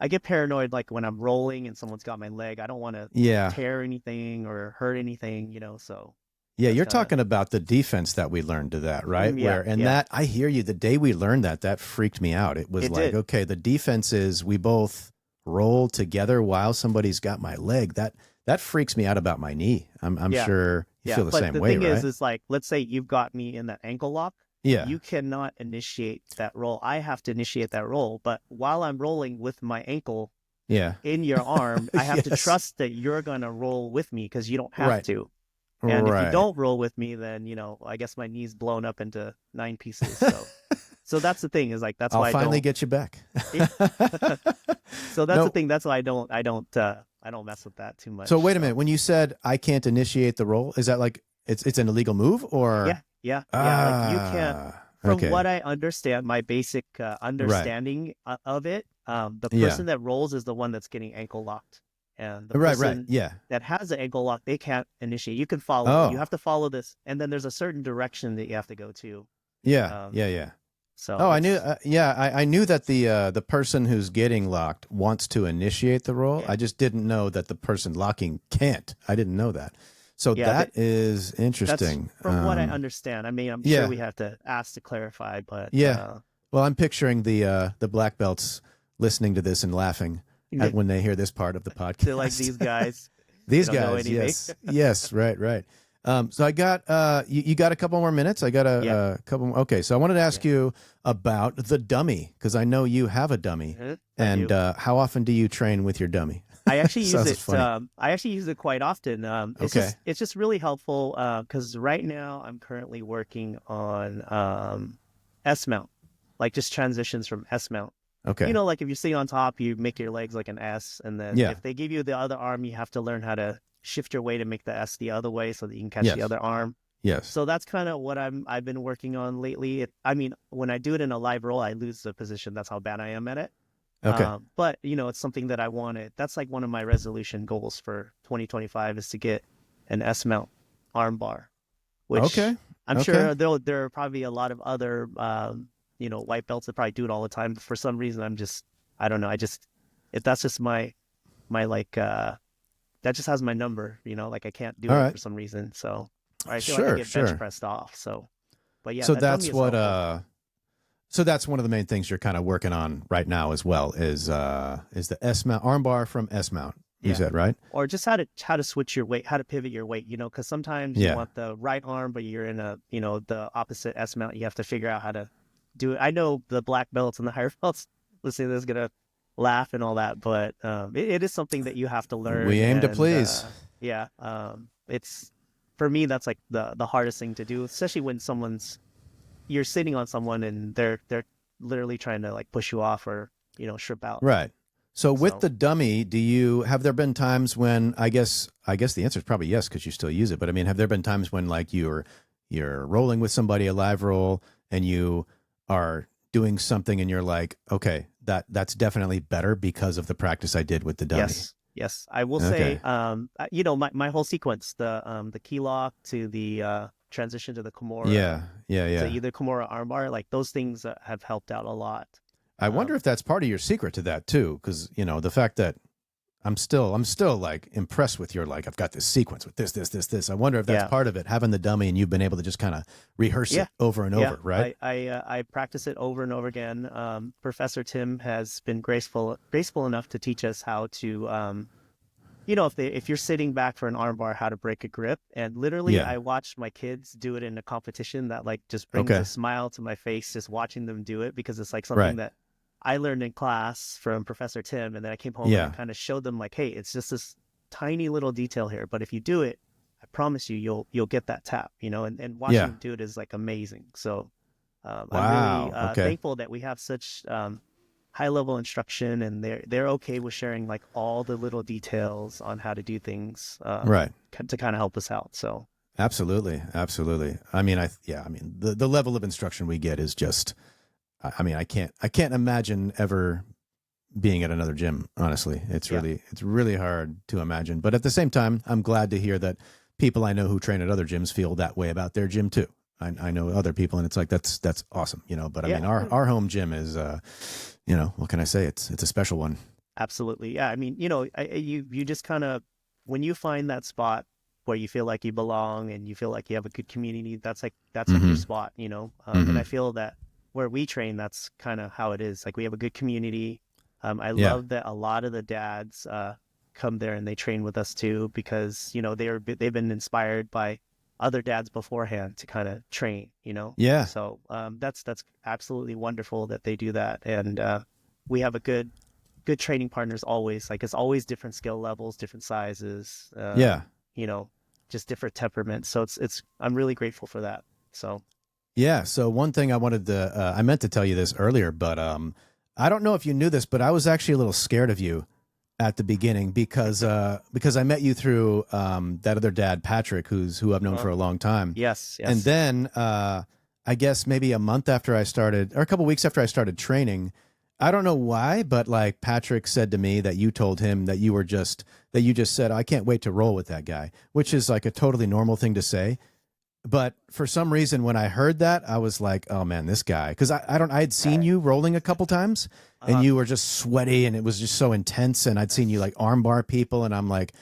get paranoid like when I'm rolling and someone's got my leg. I don't want to Yeah. tear anything or hurt anything, so Yeah, that's you're kind of, talking about the defense that we learned to that, right? yeah, yeah, That I hear you. The day we learned that freaked me out. It was it like, did. okay, the defense is we both roll together while somebody's got my leg. That freaks me out about my knee. I'm Yeah. sure you Yeah. feel the But same the way, thing right? is like, let's say you've got me in that ankle lock. Yeah. You cannot initiate that roll. I have to initiate that roll. But while I'm rolling with my ankle Yeah. in your arm, I have to Yes. trust that you're going to roll with me because you don't have Right. to. And if you Right. don't roll with me, then, I guess my knee's blown up into 9 pieces. So that's the thing is like, that's I'll why I finally don't. get you back. So that's the No. thing. That's why I don't mess with that too much. So wait a minute. When you said I can't initiate the roll, is that like it's an illegal move or? Yeah. Yeah. Yeah. Like you can't. From Okay. what I understand, my basic Right. understanding of it, the Yeah. person that rolls is the one that's getting ankle locked, and the Right. person Yeah. that has the ankle lock, they can't initiate. You can follow. You Oh. have to follow this, and then there's a certain direction that you have to go to. Yeah. Um, Yeah. so Oh, I knew. it's I knew that the person who's getting locked wants to initiate the roll. yeah, I just didn't know that the person locking can't. I didn't know that. So yeah. that is That's interesting. from what I understand. I mean, I'm Yeah. sure we have to ask to clarify, but Yeah. Well, I'm picturing the black belts listening to this and laughing when they hear this part of the podcast. they're like these guys. These They don't know guys, anything. yes, yes, right. So I got you got a couple more minutes. I got Yeah. a couple more. Okay, so I wanted to ask Yeah. you about the dummy because I know you have a dummy, Mhm. I and do. how often do you train with your dummy? I actually use Sounds it. funny. I actually use it quite often. Okay, It's just really helpful because right now I'm currently working on S mount, like just transitions from S mount. okay, Like if you sit on top, you make your legs like an S, and then yeah, if they give you the other arm, you have to learn how to shift your weight to make the S the other way so that you can catch the yes, other arm. yes, So that's kind of what I've been working on lately. I mean, when I do it in a live roll, I lose the position. That's how bad I am at it. okay, But it's something that I wanted. That's like one of my resolution goals for 2025 is to get an S mount arm bar, which okay. I'm Okay. sure there are probably a lot of other white belts that probably do it all the time. But for some reason, I don't know. If that's just my like that just has my number, like I can't do All it right. for some reason. So or I feel like I Sure, get bench sure. pressed off. So, but yeah, So that dummy that's is what helpful. so that's one of the main things you're kind of working on right now as well is the S mount arm bar from S mount. You Yeah. said, right? Or just how to switch your weight, how to pivot your weight, because sometimes you Yeah. want the right arm, but you're in the opposite S mount. You have to figure out how to do it. I know the black belts and the higher belts, let's say this gonna laugh and all that, but it is something that you have to We learn. aim to And please. yeah, it's for me that's like the hardest thing to do, especially when you're sitting on someone and they're literally trying to like push you off or strip out. Right. So with So the dummy, have there been times when I guess the answer is probably yes because you still use it, but I mean, have there been times when like you're rolling with somebody a live roll and you are doing something and you're like, okay, that's definitely better because of the practice I did with the dummy. yes, yes, I will say, Okay. my whole sequence, the key lock to the transition to the Kimura, Yeah. Yeah. to Yeah. either Kimura armbar, like those things have helped out a lot. I wonder Um, if that's part of your secret to that too, because the fact that I'm still like impressed with your like I've got this sequence with this. I wonder if that's yeah, part of it, having the dummy and you've been able to just kind of rehearse yeah, it over and yeah. over, right? I practice it over and over again. Professor Tim has been graceful enough to teach us how to if you're sitting back for an armbar, how to break a grip. And literally, Yeah. I watched my kids do it in a competition that like just brings a Okay. smile to my face just watching them do it, because it's like something Right. that I learned in class from Professor Tim, and then I came home and I Yeah. kind of showed them like, hey, it's just this tiny little detail here, but if you do it, I promise you, you'll get that tap, and watching Yeah. them do it is like amazing. So I'm really Wow. Okay. thankful that we have such high level instruction, and they're okay with sharing like all the little details on how to do things, Right. to kind of help us out. So Absolutely. Absolutely. I mean, I mean, the level of instruction we get is just, I mean, I can't imagine ever being at another gym. Honestly, yeah, it's really hard to imagine. But at the same time, I'm glad to hear that people I know who train at other gyms feel that way about their gym too. I know other people, and it's like that's awesome, But I mean, yeah, our home gym is, what can I say? It's a special one. absolutely. Yeah, I mean, you just kind of, when you find that spot where you feel like you belong and you feel like you have a good community, that's like your Mm-hmm. spot. And Mm-hmm. I feel that where we train, that's kind of how it is. Like we have a good community. I Yeah. love that a lot of the dads come there and they train with us too, because they've been inspired by other dads beforehand to kind of train. Yeah. So that's absolutely wonderful that they do that. And we have a good training partners always. Like it's always different skill levels, different sizes, Yeah. you know, just different temperaments. So it's I'm really grateful for that. So Yeah. So one thing I meant to tell you this earlier, but I don't know if you knew this, but I was actually a little scared of you at the beginning because I met you through that other dad, Patrick, who I've known uh, for a long time, yes, and yes. then I guess maybe a month after I started, or a couple weeks after I started training, I don't know why, but like Patrick said to me that you told him that you just said, I can't wait to roll with that guy, which is like a totally normal thing to say. But for some reason, when I heard that, I was like, "Oh man, this guy!" Because I had seen you rolling a couple times, and Uh, you were just sweaty, and it was just so intense. And I'd seen you like armbar people, and I'm like,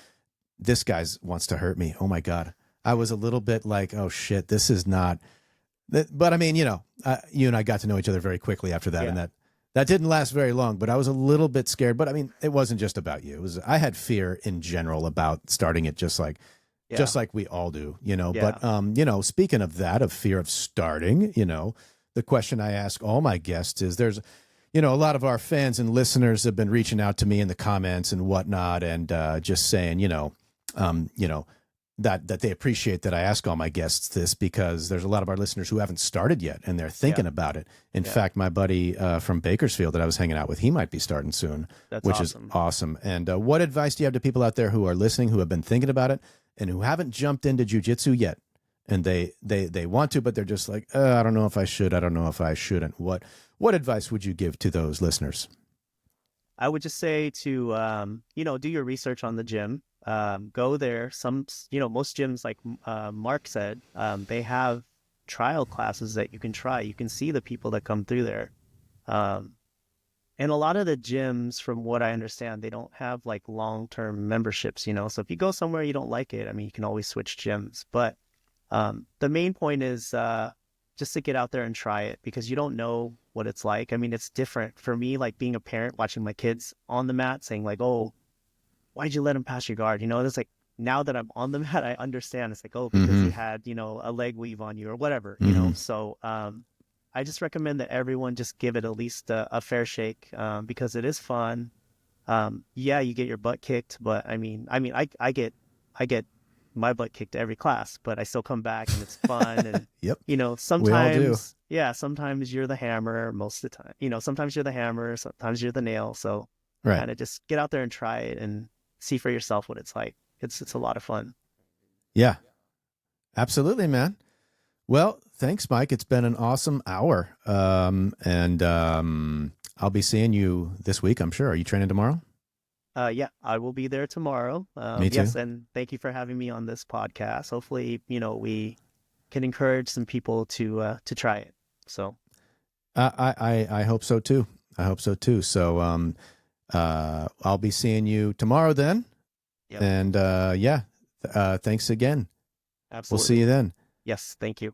"This guy's wants to hurt me." Oh my god, I was a little bit like, "Oh shit, this is not." But I mean, you and I got to know each other very quickly after that, and yeah, that didn't last very long. But I was a little bit scared. But I mean, it wasn't just about you. It was I had fear in general about starting it, yeah, just like we all do, yeah, but speaking of that, of fear of starting, the question I ask all my guests is there's a lot of our fans and listeners have been reaching out to me in the comments and whatnot, and just saying um, you know that they appreciate that I ask all my guests this, because there's a lot of our listeners who haven't started yet and they're yeah, thinking about it. In yeah. fact, my buddy from Bakersfield that I was hanging out with, he might be starting soon, That's which is awesome. awesome. And what advice do you have to people out there who are listening, who have been thinking about it and who haven't jumped into jujitsu yet, and they want to, but they're just like, I don't know if I should, I don't know if I shouldn't. What advice would you give to those listeners? I would just say to do your research on the gym. Go there. Most gyms, like Mark said, they have trial classes that you can try. You can see the people that come through there. Um, and a lot of the gyms, from what I understand, they don't have like long-term memberships, you know. So if you go somewhere you don't like it, I mean, you can always switch gyms. But the main point is just to get out there and try it, because you don't know what it's like. I mean, it's different for me, like being a parent, watching my kids on the mat saying like, oh, why'd you let him pass your guard? You know, it's like, now that I'm on the mat, I understand. It's like, oh, because he Mm-hmm. had, you know, a leg weave on you or whatever, you Mm-hmm. know. So I just recommend that everyone just give it at least a fair shake, because it is fun. Yeah, you get your butt kicked, but I get my butt kicked every class, but I still come back and it's fun. And Yep. you know, We all do. sometimes, yeah, sometimes you're the hammer most of the time. You know, sometimes you're the hammer, sometimes you're the nail. So Right. kind of just get out there and try it and see for yourself what it's like. It's a lot of fun. Yeah, absolutely, man. Well, thanks, Mike. It's been an awesome hour. And I'll be seeing you this week, I'm sure. Are you training tomorrow? Yeah, I will be there tomorrow. Me too. Yes, and thank you for having me on this podcast. Hopefully, you know, we can encourage some people to try it. So, I hope so too. I hope so too. So I'll be seeing you tomorrow then. yep, And yeah, thanks again. We'll see absolutely. you then. Yes, thank you.